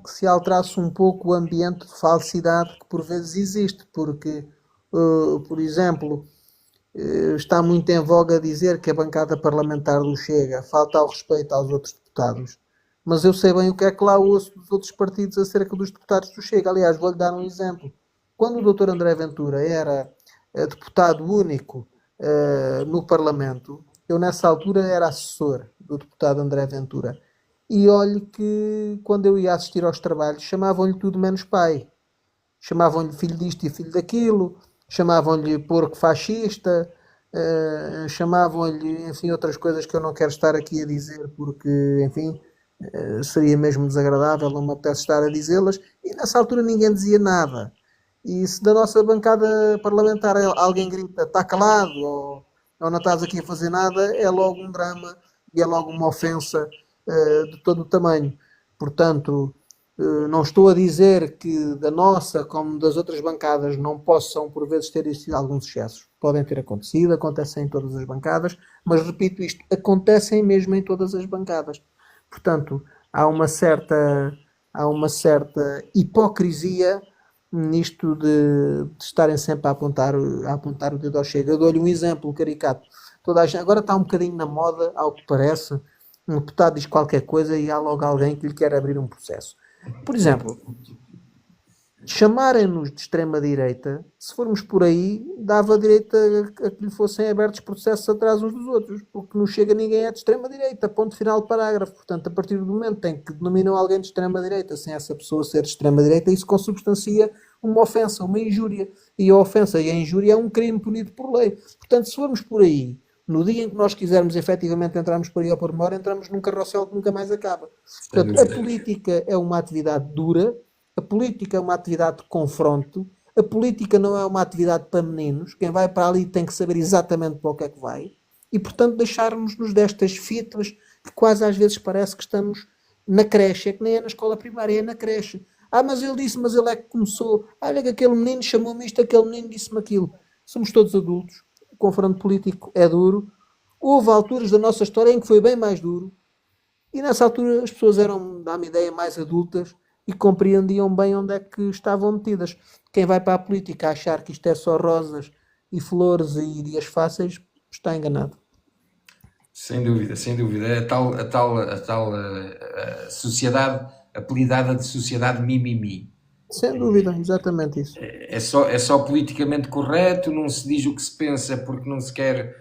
se alterasse um pouco o ambiente de falsidade que por vezes existe, porque, por exemplo, está muito em voga dizer que a bancada parlamentar do Chega falta ao respeito aos outros deputados. Mas eu sei bem o que é que lá ouço dos outros partidos acerca dos deputados do Chega. Aliás, vou-lhe dar um exemplo. Quando o Dr. André Ventura era deputado único no Parlamento, eu nessa altura era assessor do deputado André Ventura. E olhe que quando eu ia assistir aos trabalhos chamavam-lhe tudo menos pai. Chamavam-lhe filho disto e filho daquilo, chamavam-lhe porco fascista, chamavam-lhe, enfim, outras coisas que eu não quero estar aqui a dizer porque, enfim, seria mesmo desagradável, não me apetece estar a dizê-las. E nessa altura ninguém dizia nada. E se da nossa bancada parlamentar alguém grita está calado ou não estás aqui a fazer nada, é logo um drama e é logo uma ofensa de todo o tamanho. Portanto, não estou a dizer que da nossa como das outras bancadas não possam por vezes ter existido alguns excessos. Podem ter acontecido, acontecem em todas as bancadas, mas repito isto, acontecem mesmo em todas as bancadas. Portanto, há uma certa hipocrisia nisto de estarem sempre a apontar o dedo ao Chega. Eu dou-lhe um exemplo caricato. Toda a gente, agora está um bocadinho na moda, ao que parece, um deputado diz qualquer coisa e há logo alguém que lhe quer abrir um processo. Por exemplo, chamarem-nos de extrema-direita, se formos por aí, dava direito a que lhe fossem abertos processos atrás uns dos outros, porque não chega ninguém é de extrema-direita, ponto final do parágrafo. Portanto, a partir do momento em que denominam alguém de extrema-direita, sem essa pessoa ser de extrema-direita, isso consubstancia uma ofensa, uma injúria. E a ofensa e a injúria é um crime punido por lei. Portanto, se formos por aí, no dia em que nós quisermos efetivamente entrarmos por aí ao pormenor, entramos num carrossel que nunca mais acaba. Portanto, a política é uma atividade dura, a política é uma atividade de confronto, a política não é uma atividade para meninos, quem vai para ali tem que saber exatamente para o que é que vai, e portanto deixarmos-nos destas fitas que quase às vezes parece que estamos na creche, é que nem é na escola primária, é na creche. Mas ele disse, mas ele é que começou. Olha que aquele menino chamou-me isto, aquele menino disse-me aquilo. Somos todos adultos. O confronto político é duro. Houve alturas da nossa história em que foi bem mais duro. E nessa altura as pessoas eram, dá-me ideia, mais adultas e compreendiam bem onde é que estavam metidas. Quem vai para a política a achar que isto é só rosas e flores e dias fáceis, está enganado. Sem dúvida, sem dúvida. A tal sociedade apelidada de sociedade mimimi. Sem dúvida, exatamente isso. É só politicamente correto, não se diz o que se pensa porque não se quer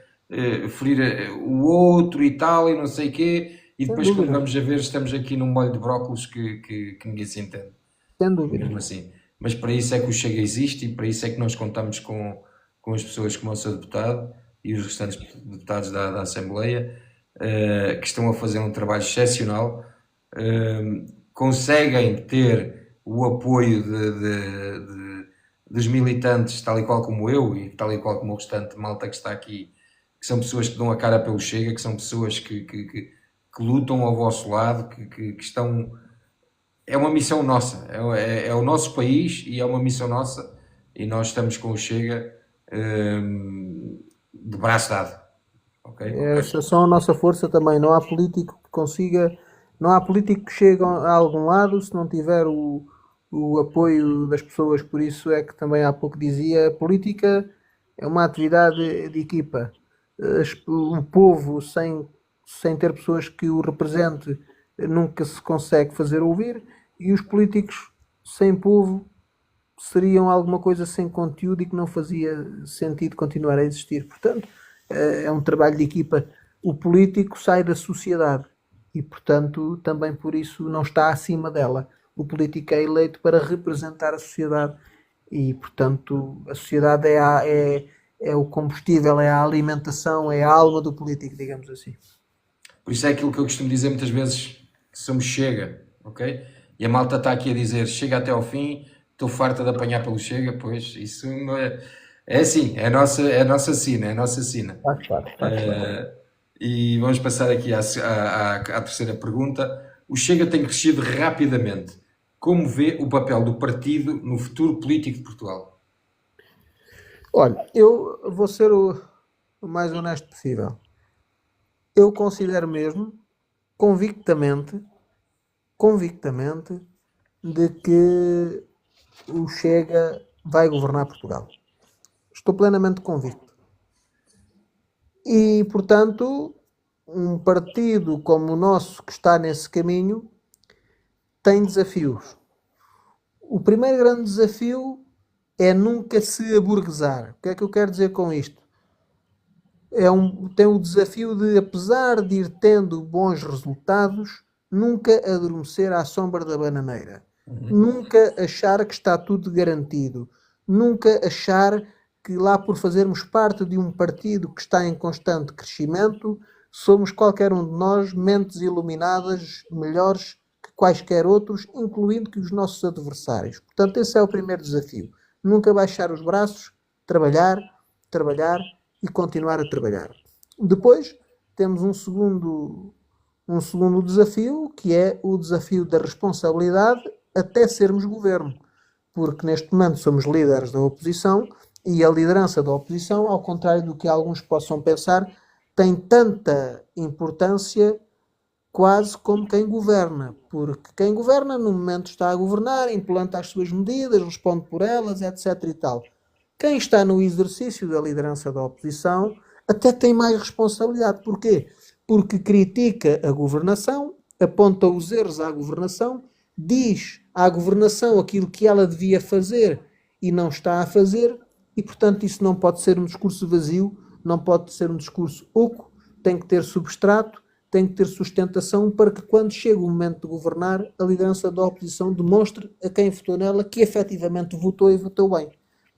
ferir o outro e tal, e não sei o quê, e depois quando vamos a ver estamos aqui num molho de brócolos que ninguém se entende. sem dúvida. mesmo assim. Mas para isso é que o Chega existe e para isso é que nós contamos com as pessoas como o seu deputado e os restantes deputados da Assembleia, que estão a fazer um trabalho excepcional, conseguem ter o apoio dos militantes, tal e qual como eu e tal e qual como o restante malta que está aqui, que são pessoas que dão a cara pelo Chega, que são pessoas que lutam ao vosso lado, que estão... É uma missão nossa, é o nosso país e é uma missão nossa e nós estamos com o Chega de braço dado. Okay? Essa são a nossa força também. Não há político que consiga, não há político que chegue a algum lado se não tiver o apoio das pessoas. Por isso é que também há pouco dizia, a política é uma atividade de equipa. O povo sem ter pessoas que o represente nunca se consegue fazer ouvir, e os políticos sem povo seriam alguma coisa sem conteúdo e que não fazia sentido continuar a existir. Portanto, é um trabalho de equipa. O político sai da sociedade e, portanto, também por isso não está acima dela. O político é eleito para representar a sociedade e, portanto, a sociedade é o combustível, é a alimentação, é a alma do político, digamos assim. Por isso é aquilo que eu costumo dizer muitas vezes, que somos Chega, ok? E a malta está aqui a dizer, chega até ao fim, estou farta de apanhar pelo Chega, pois isso não é assim, é a nossa sina. Faz parte. E vamos passar aqui à terceira pergunta. O Chega tem crescido rapidamente. Como vê o papel do partido no futuro político de Portugal? Olha, eu vou ser o mais honesto possível. Eu considero mesmo, convictamente, de que o Chega vai governar Portugal. Estou plenamente convicto. E, portanto, um partido como o nosso, que está nesse caminho, tem desafios. O primeiro grande desafio é nunca se aburguesar. O que é que eu quero dizer com isto? Tem o desafio de, apesar de ir tendo bons resultados, nunca adormecer à sombra da bananeira. Nunca achar que está tudo garantido. Nunca achar que lá por fazermos parte de um partido que está em constante crescimento, somos qualquer um de nós mentes iluminadas, melhores que quaisquer outros, incluindo que os nossos adversários. Portanto, esse é o primeiro desafio. Nunca baixar os braços, trabalhar e continuar a trabalhar. Depois, temos um segundo desafio, que é o desafio da responsabilidade até sermos governo. Porque neste momento somos líderes da oposição e a liderança da oposição, ao contrário do que alguns possam pensar, tem tanta importância quase como quem governa. Porque quem governa, no momento está a governar, implanta as suas medidas, responde por elas, etc. e tal. Quem está no exercício da liderança da oposição até tem mais responsabilidade. Porquê? Porque critica a governação, aponta os erros à governação, diz à governação aquilo que ela devia fazer e não está a fazer, e portanto isso não pode ser um discurso vazio, não pode ser um discurso oco, tem que ter substrato, tem que ter sustentação para que quando chega o momento de governar, a liderança da oposição demonstre a quem votou nela que efetivamente votou e votou bem.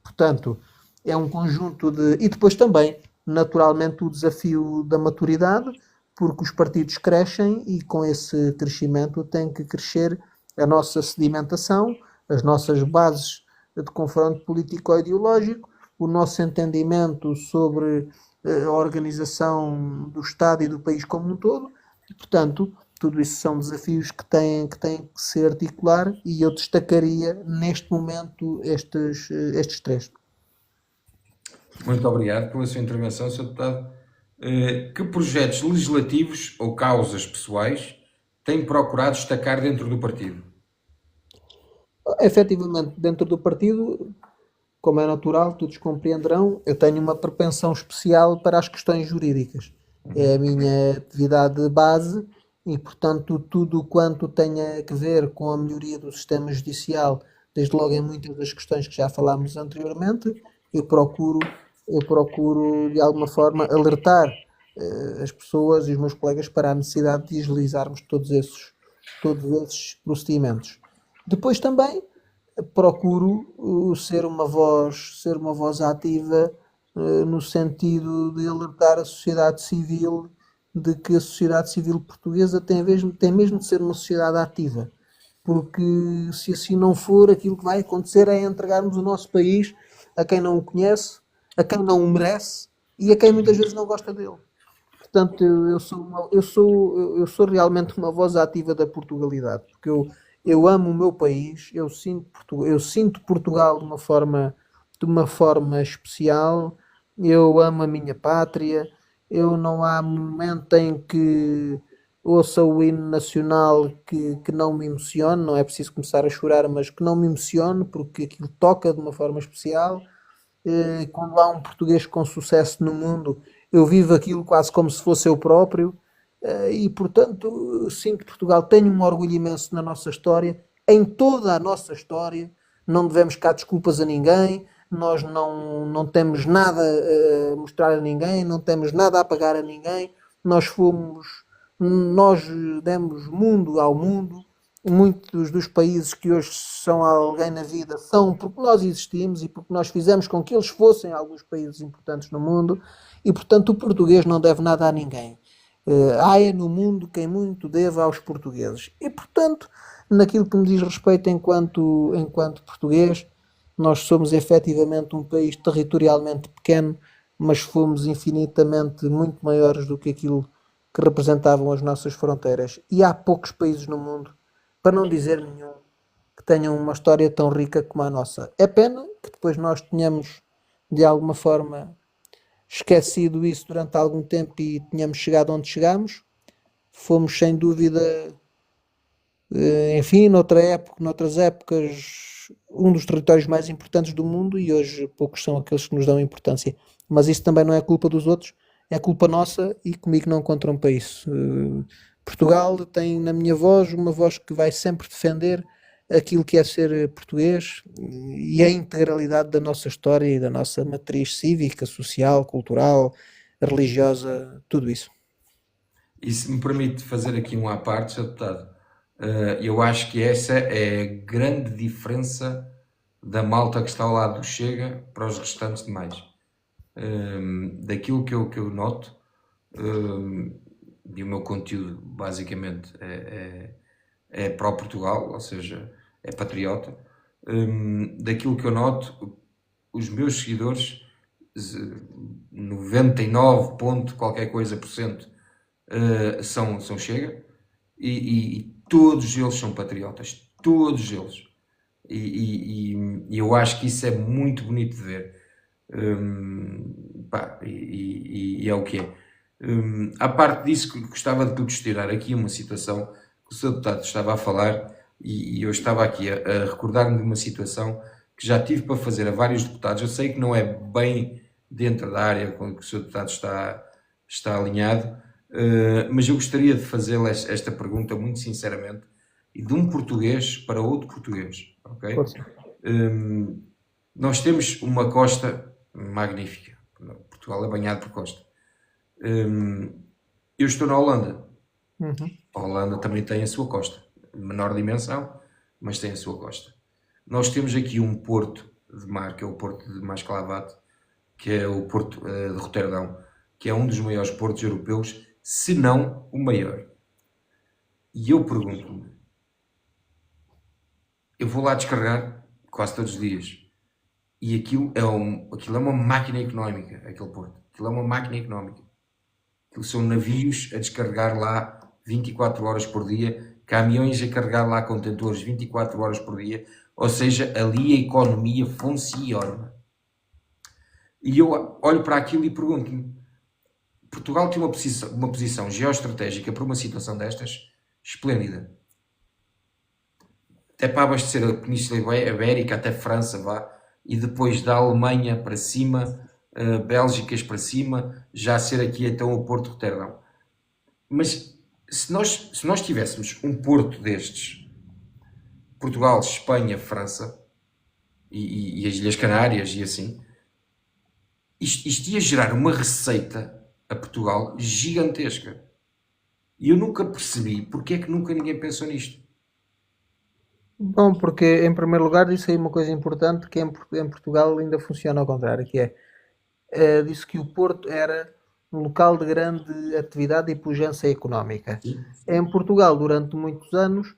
Portanto, é um conjunto de... E depois também, naturalmente, o desafio da maturidade, porque os partidos crescem e com esse crescimento tem que crescer a nossa sedimentação, as nossas bases de confronto político-ideológico, o nosso entendimento sobre a organização do Estado e do país como um todo. E, portanto, tudo isso são desafios que têm que se articular e eu destacaria neste momento estes três. Muito obrigado pela sua intervenção, Sr. Deputado. Que projetos legislativos ou causas pessoais tem procurado destacar dentro do partido? Efetivamente, dentro do partido, como é natural, todos compreenderão, eu tenho uma propensão especial para as questões jurídicas. É a minha atividade de base e, portanto, tudo quanto tenha a ver com a melhoria do sistema judicial, desde logo em muitas das questões que já falámos anteriormente, eu procuro de alguma forma alertar as pessoas e os meus colegas para a necessidade de agilizarmos todos esses procedimentos. Depois também procuro ser uma voz ativa, no sentido de alertar a sociedade civil de que a sociedade civil portuguesa tem mesmo de ser uma sociedade ativa, porque se assim não for, aquilo que vai acontecer é entregarmos o nosso país a quem não o conhece, a quem não o merece e a quem muitas vezes não gosta dele. Portanto, eu sou realmente uma voz ativa da Portugalidade, porque eu amo o meu país, eu sinto Portugal de uma forma especial, eu amo a minha pátria, eu não há momento em que ouça o hino nacional que não me emocione, não é preciso começar a chorar, mas que não me emocione, porque aquilo toca de uma forma especial. Quando há um português com sucesso no mundo, eu vivo aquilo quase como se fosse eu próprio, e portanto sinto Portugal, tenho um orgulho imenso na nossa história, em toda a nossa história, não devemos cá desculpas a ninguém, nós não temos nada a mostrar a ninguém, não temos nada a pagar a ninguém, nós demos mundo ao mundo, muitos dos países que hoje são alguém na vida são porque nós existimos e porque nós fizemos com que eles fossem alguns países importantes no mundo e, portanto, o português não deve nada a ninguém. Haja no mundo quem muito deve aos portugueses. E, portanto, naquilo que me diz respeito enquanto português, nós somos efetivamente um país territorialmente pequeno, mas fomos infinitamente muito maiores do que aquilo que representavam as nossas fronteiras. E há poucos países no mundo, para não dizer nenhum, que tenham uma história tão rica como a nossa. É pena que depois nós tenhamos, de alguma forma, esquecido isso durante algum tempo e tenhamos chegado onde chegamos. Fomos, sem dúvida, enfim, noutras épocas, um dos territórios mais importantes do mundo e hoje poucos são aqueles que nos dão importância. Mas isso também não é culpa dos outros, é culpa nossa e comigo não contam para isso. Portugal tem na minha voz uma voz que vai sempre defender aquilo que é ser português e a integralidade da nossa história e da nossa matriz cívica, social, cultural, religiosa, tudo isso. E se me permite fazer aqui um à parte, Sr. Deputado, eu acho que essa é a grande diferença da malta que está ao lado do Chega para os restantes demais. Daquilo que eu noto, e o meu conteúdo basicamente é pró-Portugal, ou seja, é patriota, daquilo que eu noto, os meus seguidores, 99 ponto qualquer coisa por cento, são Chega, e todos eles são patriotas, todos eles. E eu acho que isso é muito bonito de ver. E é o que é. À parte disso, gostava de questionar aqui uma situação que o Sr. Deputado estava a falar e eu estava aqui a recordar-me de uma situação que já tive para fazer a vários deputados. Eu sei que não é bem dentro da área com que o Sr. Deputado está alinhado, mas eu gostaria de fazer-lhe esta pergunta muito sinceramente e de um português para outro português, ok? Nós temos uma costa magnífica. Portugal é banhado por costa. Eu estou na Holanda. A Holanda também tem a sua costa. Menor dimensão, mas tem a sua costa. Nós temos aqui um porto de mar, que é o porto de Masclavate, que é o porto de Roterdão, que é um dos maiores portos europeus, se não o maior. E eu pergunto-me, eu vou lá descarregar quase todos os dias. E aquilo é uma máquina económica, aquele porto. Aquilo é uma máquina económica. Aquilo são navios a descarregar lá 24 horas por dia, caminhões a carregar lá contentores 24 horas por dia, ou seja, ali a economia funciona. E eu olho para aquilo e pergunto-me, Portugal tem uma posição geoestratégica para uma situação destas esplêndida. Até para abastecer a Península Ibérica, até França, vá, e depois da Alemanha para cima, Bélgicas para cima, já ser aqui então o Porto de Roterdão. Mas se nós tivéssemos um porto destes, Portugal, Espanha, França e as Ilhas Canárias e assim, isto ia gerar uma receita a Portugal gigantesca. E eu nunca percebi porque é que nunca ninguém pensou nisto. Bom, porque em primeiro lugar disse aí uma coisa importante que em Portugal ainda funciona ao contrário, que é, disse que o Porto era um local de grande atividade e pujança económica. Sim. Em Portugal, durante muitos anos,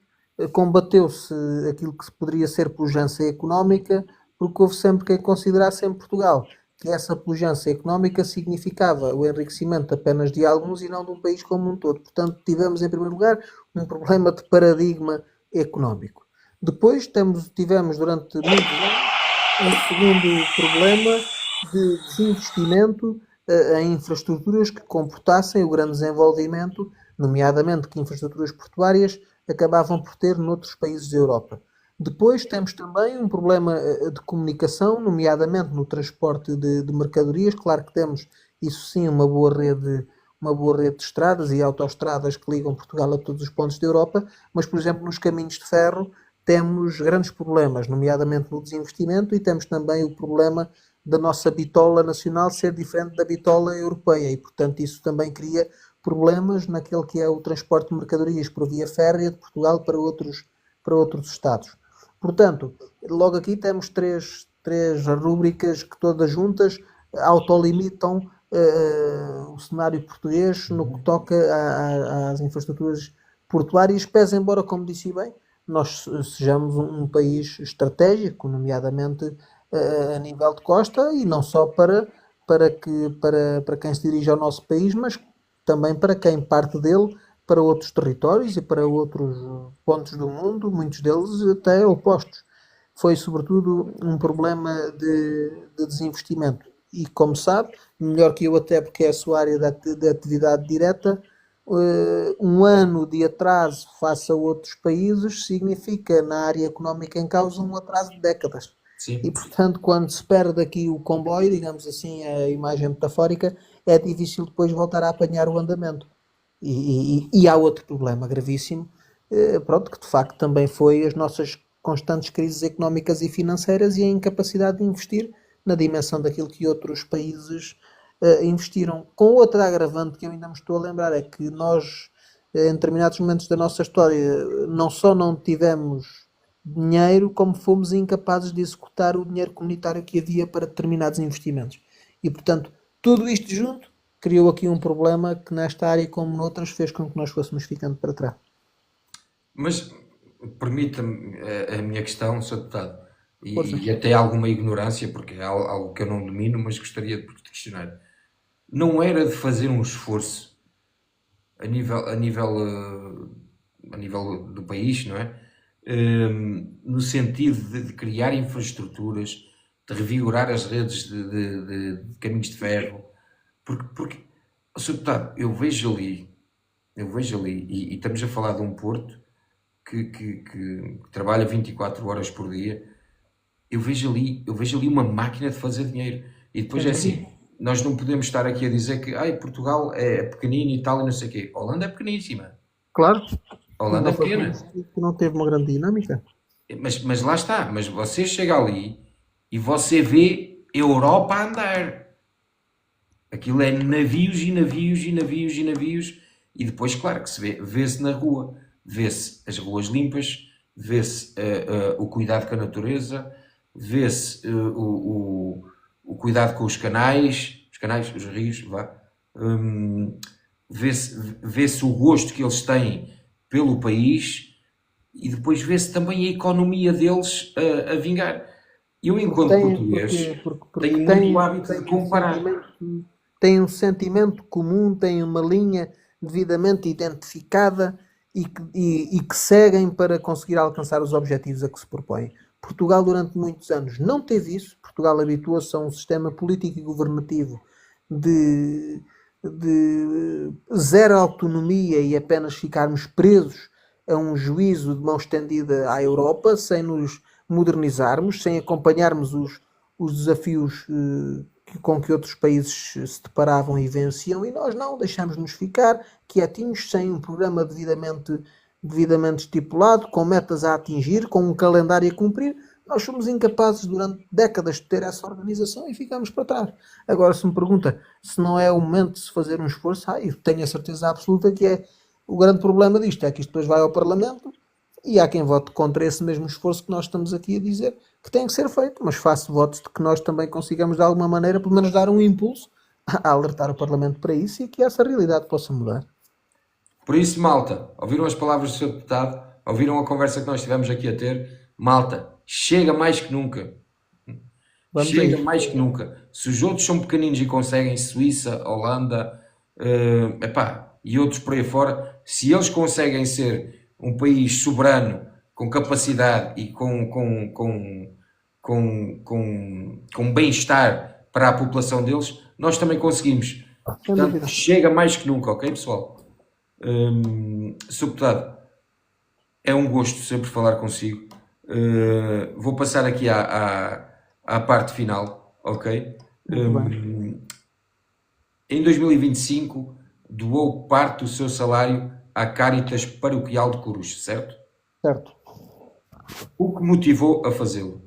combateu-se aquilo que se poderia ser pujança económica, porque houve sempre quem considerasse em Portugal que essa pujança económica significava o enriquecimento apenas de alguns e não de um país como um todo. Portanto, tivemos, em primeiro lugar, um problema de paradigma económico. Depois tivemos durante muitos anos um segundo problema de desinvestimento em infraestruturas que comportassem o grande desenvolvimento, nomeadamente que infraestruturas portuárias acabavam por ter noutros países da Europa. Depois temos também um problema de comunicação, nomeadamente no transporte de mercadorias. Claro que temos, isso sim, uma boa rede de estradas e autoestradas que ligam Portugal a todos os pontos da Europa, mas, por exemplo, nos caminhos de ferro temos grandes problemas, nomeadamente no desinvestimento, e temos também o problema da nossa bitola nacional ser diferente da bitola europeia, e portanto isso também cria problemas naquele que é o transporte de mercadorias por via férrea de Portugal para outros estados. Portanto, logo aqui temos três rúbricas que todas juntas autolimitam o cenário português no que toca às infraestruturas portuárias, pese embora, como disse bem, nós sejamos um país estratégico, nomeadamente a nível de costa, e não só para quem se dirige ao nosso país, mas também para quem parte dele para outros territórios e para outros pontos do mundo, muitos deles até opostos. Foi sobretudo um problema de desinvestimento. E como sabe, melhor que eu até porque é a sua área de atividade direta, um ano de atraso face a outros países significa na área económica em causa um atraso de décadas. E Sim. portanto, quando se perde aqui o comboio, digamos assim, a imagem metafórica, é difícil depois voltar a apanhar o andamento. E há outro problema gravíssimo, pronto, que de facto também foi as nossas constantes crises económicas e financeiras e a incapacidade de investir na dimensão daquilo que outros países investiram. Com outra agravante que eu ainda me estou a lembrar é que nós, em determinados momentos da nossa história, não só não tivemos dinheiro, como fomos incapazes de executar o dinheiro comunitário que havia para determinados investimentos. E, portanto, tudo isto junto criou aqui um problema que nesta área, como noutras, fez com que nós fôssemos ficando para trás. Mas permita-me a minha questão, Sr. Deputado, Força. e até alguma ignorância, porque é algo que eu não domino, mas gostaria de questionar. Não era de fazer um esforço a nível do país, não é? No sentido de criar infraestruturas, de revigorar as redes de caminhos de ferro, porque Sr. Deputado, eu vejo ali, e estamos a falar de um porto que trabalha 24 horas por dia, eu vejo ali uma máquina de fazer dinheiro. E depois é assim, nós não podemos estar aqui a dizer que Portugal é pequenino e tal e não sei o quê. A Holanda é pequeníssima. Claro, A e Holanda não é foi por pequena. isso que não teve uma grande dinâmica. Mas lá está, mas você chega ali e você vê Europa a andar. Aquilo é navios e navios e navios e navios. E depois, claro, que vê-se na rua. Vê-se as ruas limpas, vê-se o cuidado com a natureza, vê-se o cuidado com os canais, os rios, vá. Vê-se o gosto que eles têm pelo país e depois vê-se também a economia deles a vingar. Eu, enquanto português, tenho muito o hábito de comparar. Tem um sentimento comum, tem uma linha devidamente identificada e que seguem para conseguir alcançar os objetivos a que se propõem. Portugal, durante muitos anos, não teve isso. Portugal habituou-se a um sistema político e governativo de zero autonomia e apenas ficarmos presos a um juízo de mão estendida à Europa, sem nos modernizarmos, sem acompanharmos os desafios com que outros países se deparavam e venciam, e nós não deixamos-nos ficar quietinhos, sem um programa devidamente estipulado, com metas a atingir, com um calendário a cumprir. Nós somos incapazes durante décadas de ter essa organização e ficamos para trás. Agora, se me pergunta se não é o momento de se fazer um esforço, eu tenho a certeza absoluta que é. O grande problema disto é que isto depois vai ao Parlamento, e há quem vote contra esse mesmo esforço que nós estamos aqui a dizer que tem que ser feito, mas faço votos de que nós também consigamos de alguma maneira, pelo menos dar um impulso a alertar o Parlamento para isso e que essa realidade possa mudar. Por isso, malta, ouviram as palavras do Sr. Deputado? Ouviram a conversa que nós tivemos aqui a ter? Malta, chega mais que nunca. Vamos a Chega isso. mais que nunca. Se os outros são pequeninos e conseguem, Suíça, Holanda, e outros por aí fora, se eles conseguem ser um país soberano, com capacidade e com bem-estar para a população deles, nós também conseguimos. Sem dúvida. Portanto, chega mais que nunca, ok, pessoal? Sr. Deputado, é um gosto sempre falar consigo. Vou passar aqui à parte final, ok? Muito bem. Em 2025, doou parte do seu salário à Caritas Paroquial de Coruche, certo? Certo. O que motivou a fazê-lo?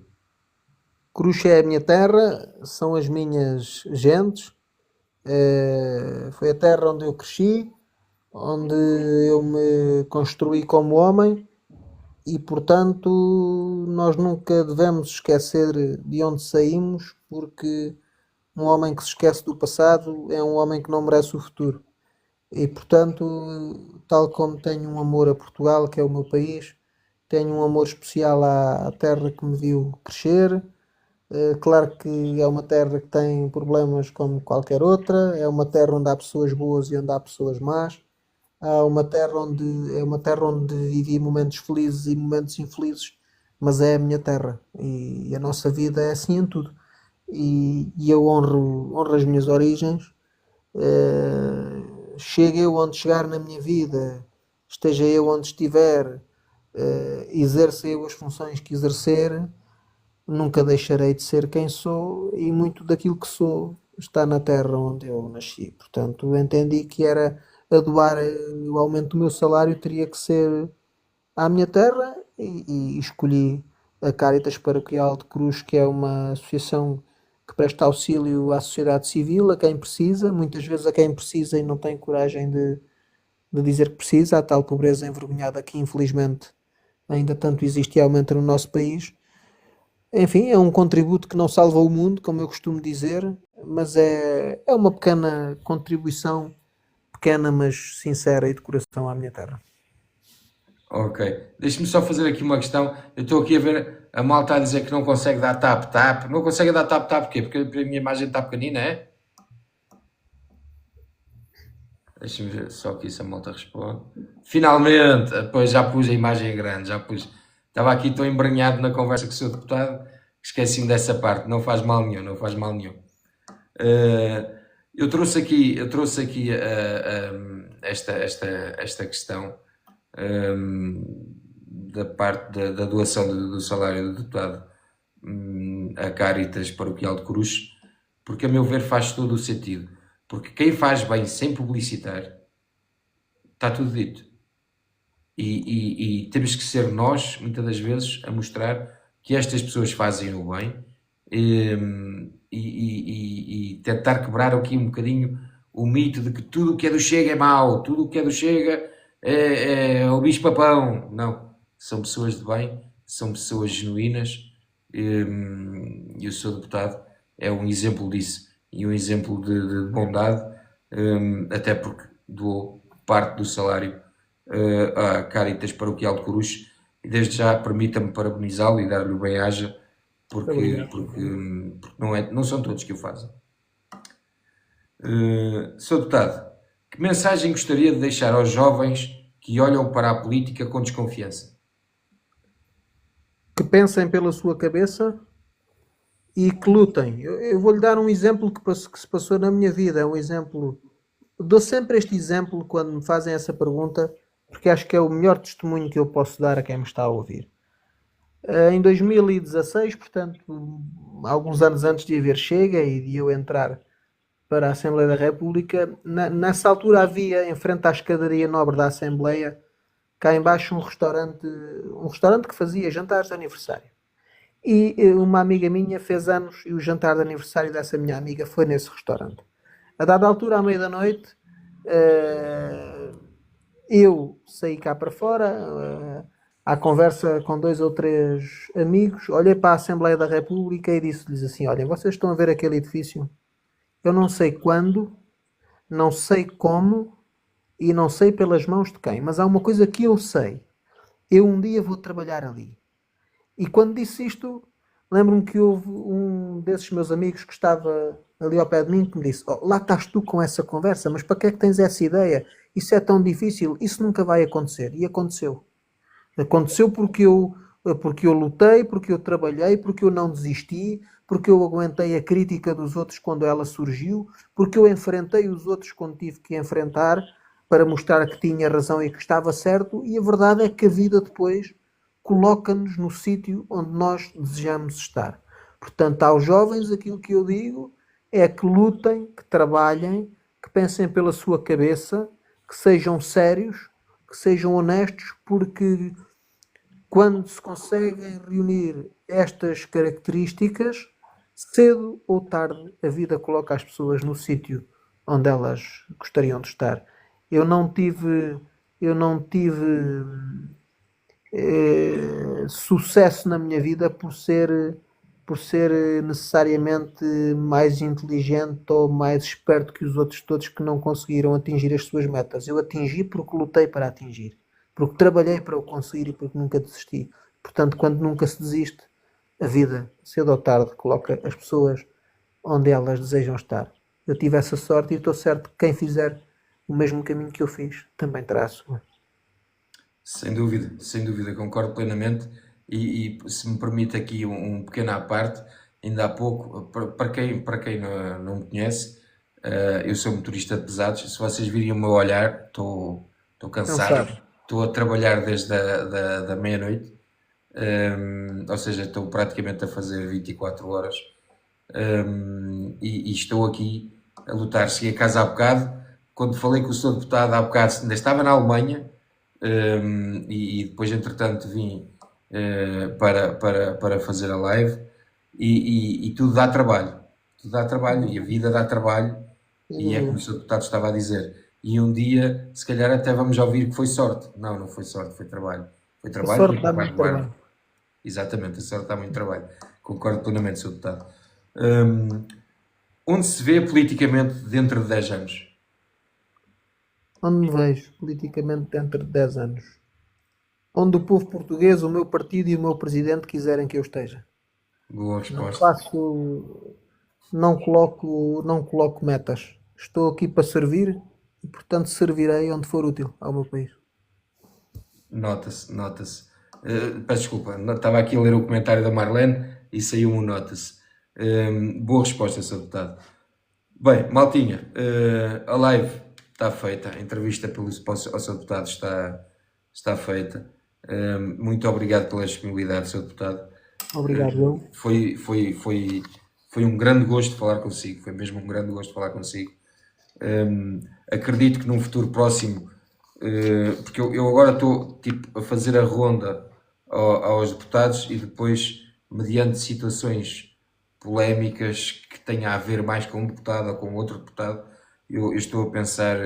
Coruche é a minha terra, são as minhas gentes, foi a terra onde eu cresci, onde eu me construí como homem e, portanto, nós nunca devemos esquecer de onde saímos, porque um homem que se esquece do passado é um homem que não merece o futuro. E, portanto, tal como tenho um amor a Portugal, que é o meu país, tenho um amor especial à terra que me viu crescer. Claro que é uma terra que tem problemas como qualquer outra, é uma terra onde há pessoas boas e onde há pessoas más. É uma terra onde vivi momentos felizes e momentos infelizes, mas é a minha terra e a nossa vida é assim em tudo. E eu honro as minhas origens, chegue eu onde chegar na minha vida, esteja eu onde estiver, exerça eu as funções que exercer, nunca deixarei de ser quem sou e muito daquilo que sou está na terra onde eu nasci. Portanto, entendi que era a doar o aumento do meu salário teria que ser à minha terra e escolhi a Caritas Paroquial de Cruz, que é uma associação que presta auxílio à sociedade civil, a quem precisa, muitas vezes a quem precisa e não tem coragem de dizer que precisa, a tal pobreza envergonhada que infelizmente ainda tanto existe e aumenta no nosso país. Enfim, é um contributo que não salva o mundo, como eu costumo dizer, mas é uma pequena contribuição, pequena mas sincera e de coração à minha terra. Ok. Deixa-me só fazer aqui uma questão. Eu estou aqui a ver a malta a dizer que não consegue dar tap-tap. Não consegue dar tap-tap porquê? Porque a minha imagem está pequenina, é? Deixa-me ver só aqui se a malta responde. Finalmente! Pois já pus a imagem grande, já pus. Estava aqui tão embranhado na conversa com o seu deputado que esqueci-me dessa parte. Não faz mal nenhum, não faz mal nenhum. Eu trouxe aqui esta questão da parte da doação do salário do deputado a Caritas Paroquial de Coruche, porque a meu ver faz todo o sentido. Porque quem faz bem sem publicitar, está tudo dito. E temos que ser nós, muitas das vezes, a mostrar que estas pessoas fazem o bem e tentar quebrar aqui um bocadinho o mito de que tudo o que é do Chega é mau, tudo o que é do Chega é o bicho-papão. Não, são pessoas de bem, são pessoas genuínas e o seu deputado é um exemplo disso e um exemplo de bondade, até porque doou parte do salário à Caritas Paroquial de Coruche e desde já permita-me parabenizá-lo e dar-lhe o bem-aja porque não são todos que o fazem. Sr. Deputado, que mensagem gostaria de deixar aos jovens que olham para a política com desconfiança? Que pensem pela sua cabeça e que lutem. Eu vou-lhe dar um exemplo que se passou na minha vida. É um exemplo. Dou sempre este exemplo quando me fazem essa pergunta, porque acho que é o melhor testemunho que eu posso dar a quem me está a ouvir. Em 2016, portanto, alguns anos antes de haver Chega e de eu entrar para a Assembleia da República, nessa altura havia, em frente à escadaria nobre da Assembleia, cá embaixo um restaurante que fazia jantares de aniversário. E uma amiga minha fez anos e o jantar de aniversário dessa minha amiga foi nesse restaurante. A dada altura, à meia da noite, eu saí cá para fora, à conversa com dois ou três amigos, olhei para a Assembleia da República e disse-lhes assim: olhem, vocês estão a ver aquele edifício? Eu não sei quando, não sei como e não sei pelas mãos de quem, mas há uma coisa que eu sei. Eu um dia vou trabalhar ali. E quando disse isto, lembro-me que houve um desses meus amigos que estava ali ao pé de mim que me disse: "Oh, lá estás tu com essa conversa, mas para que é que tens essa ideia? Isso é tão difícil, isso nunca vai acontecer." E aconteceu. Aconteceu porque eu lutei, porque eu trabalhei, porque eu não desisti, porque eu aguentei a crítica dos outros quando ela surgiu, porque eu enfrentei os outros quando tive que enfrentar para mostrar que tinha razão e que estava certo. E a verdade é que a vida depois coloca-nos no sítio onde nós desejamos estar. Portanto, aos jovens, aquilo que eu digo é que lutem, que trabalhem, que pensem pela sua cabeça, que sejam sérios, que sejam honestos, porque quando se conseguem reunir estas características, cedo ou tarde a vida coloca as pessoas no sítio onde elas gostariam de estar. Eu não tive, eu não tive sucesso na minha vida por ser necessariamente mais inteligente ou mais esperto que os outros todos que não conseguiram atingir as suas metas. Eu atingi porque lutei para atingir, porque trabalhei para o conseguir e porque nunca desisti. Portanto, quando nunca se desiste, a vida, cedo ou tarde, coloca as pessoas onde elas desejam estar. Eu tive essa sorte e estou certo que quem fizer o mesmo caminho que eu fiz também terá a sua. Sem dúvida, concordo plenamente. E se me permite aqui um pequeno à parte, ainda há pouco, para quem não me conhece, eu sou motorista de pesados. Se vocês virem o meu olhar, estou Não cansado, sabe. estou a trabalhar desde da meia-noite, ou seja, estou praticamente a fazer 24 horas. E estou aqui a lutar. Cheguei a casa há bocado, quando falei com o Sr. Deputado há bocado, ainda estava na Alemanha, e depois, entretanto, vim para fazer a live, e tudo dá trabalho, e a vida dá trabalho, Sem e é como o dúvida. Sr. Deputado estava a dizer. E um dia, se calhar, até vamos ouvir que foi sorte. Não, não foi sorte, foi trabalho. Foi A trabalho sorte e dá trabalho muito do árduo. trabalho. Exatamente, a sorte dá muito trabalho. Concordo plenamente, Sr. Deputado. Hum, Onde se vê politicamente dentro de 10 anos? Onde me vejo politicamente dentro de 10 anos? Onde o povo português, o meu partido e o meu presidente quiserem que eu esteja. Boa Não resposta. faço, não coloco metas. Estou aqui para servir e, portanto, servirei onde for útil ao meu país. Nota-se, nota-se. Peço desculpa, estava aqui a ler o comentário da Marlene e saiu-me um nota-se. Boa resposta, Sr. Deputado. Bem, maltinha, a live está feita, a entrevista ao Sr. Deputado está feita. Muito obrigado pela disponibilidade, Sr. Deputado. Obrigado, eu. Foi um grande gosto falar consigo, foi mesmo um grande gosto falar consigo. Acredito que num futuro próximo, porque eu agora estou tipo, a fazer a ronda aos deputados e depois, mediante situações polémicas que tenha a ver mais com um deputado ou com outro deputado, eu estou a pensar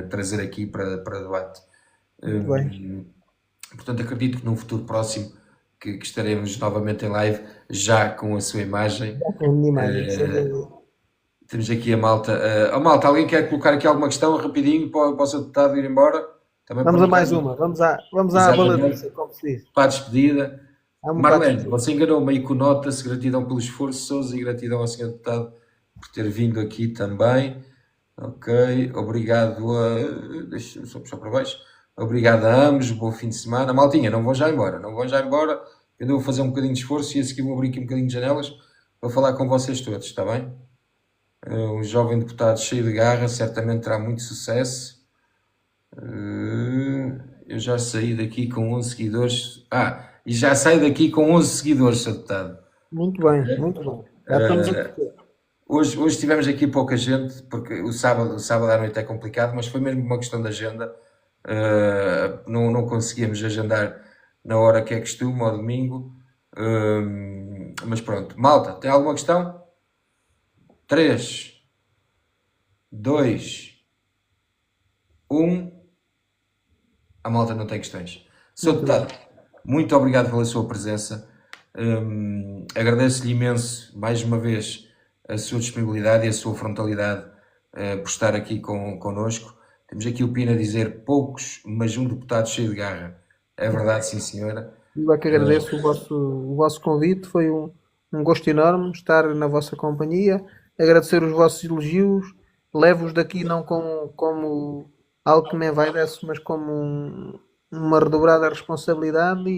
trazer aqui para debate. Muito bem. Portanto, acredito que num futuro próximo que estaremos novamente em live, já com a sua imagem. Já com a minha imagem, sem dúvida. Temos aqui a malta. Malta, alguém quer colocar aqui alguma questão rapidinho para o seu deputado ir embora? Também Vamos a mais perguntar. uma. Vamos à Exatamente. baladiça, como se diz. Para a despedida. Vamos para a Marlene, despedida. você enganou-me aí com nota-se, gratidão pelo esforço, Sousa, e gratidão ao senhor deputado por ter vindo aqui também. Ok, obrigado a. Deixa-me só puxar para baixo. Obrigado a ambos, bom fim de semana. Maltinha, não vão já embora, não vão já embora. Eu ainda vou fazer um bocadinho de esforço e a seguir vou abrir aqui um bocadinho de janelas para falar com vocês todos, está bem? Um jovem deputado cheio de garra, certamente terá muito sucesso. Eu já saí daqui com 11 seguidores. E já saio daqui com 11 seguidores, Sr. Deputado. Muito bem, muito bem. Já estamos a crescer. Hoje tivemos aqui pouca gente, porque o sábado à noite é complicado, mas foi mesmo uma questão de agenda. Não conseguíamos agendar na hora que é costume, ao domingo. Mas pronto. Malta, tem alguma questão? 3, 2, 1. A malta não tem questões. Sr. Muito bem. Deputado, muito obrigado pela sua presença. Agradeço-lhe imenso, mais uma vez, a sua disponibilidade e a sua frontalidade por estar aqui connosco. Temos aqui o Pina a dizer poucos, mas um deputado cheio de garra. É verdade, sim, senhora. Eu é que agradeço o vosso convite, foi um gosto enorme estar na vossa companhia, agradecer os vossos elogios, levo-os daqui não como algo que me envaidece, mas como uma redobrada responsabilidade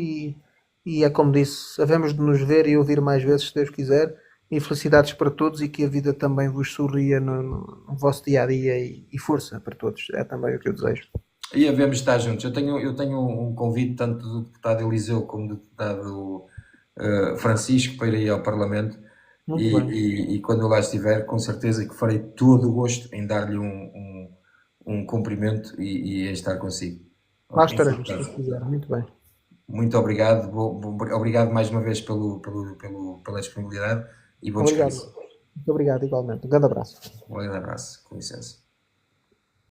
e é como disse, havemos de nos ver e ouvir mais vezes, se Deus quiser, e felicidades para todos e que a vida também vos sorria no vosso dia-a-dia e força para todos, é também o que eu desejo. E havemos de estar juntos. Eu tenho um convite tanto do deputado Eliseu como do deputado Francisco para ir ao Parlamento e quando eu lá estiver, com certeza que farei todo o gosto em dar-lhe um cumprimento e em estar consigo. Lá estaremos, se quiser. Muito bem. Muito obrigado. Obrigado mais uma vez pela disponibilidade e bom descanso. Muito obrigado, igualmente. Um grande abraço. Um grande abraço. Com licença.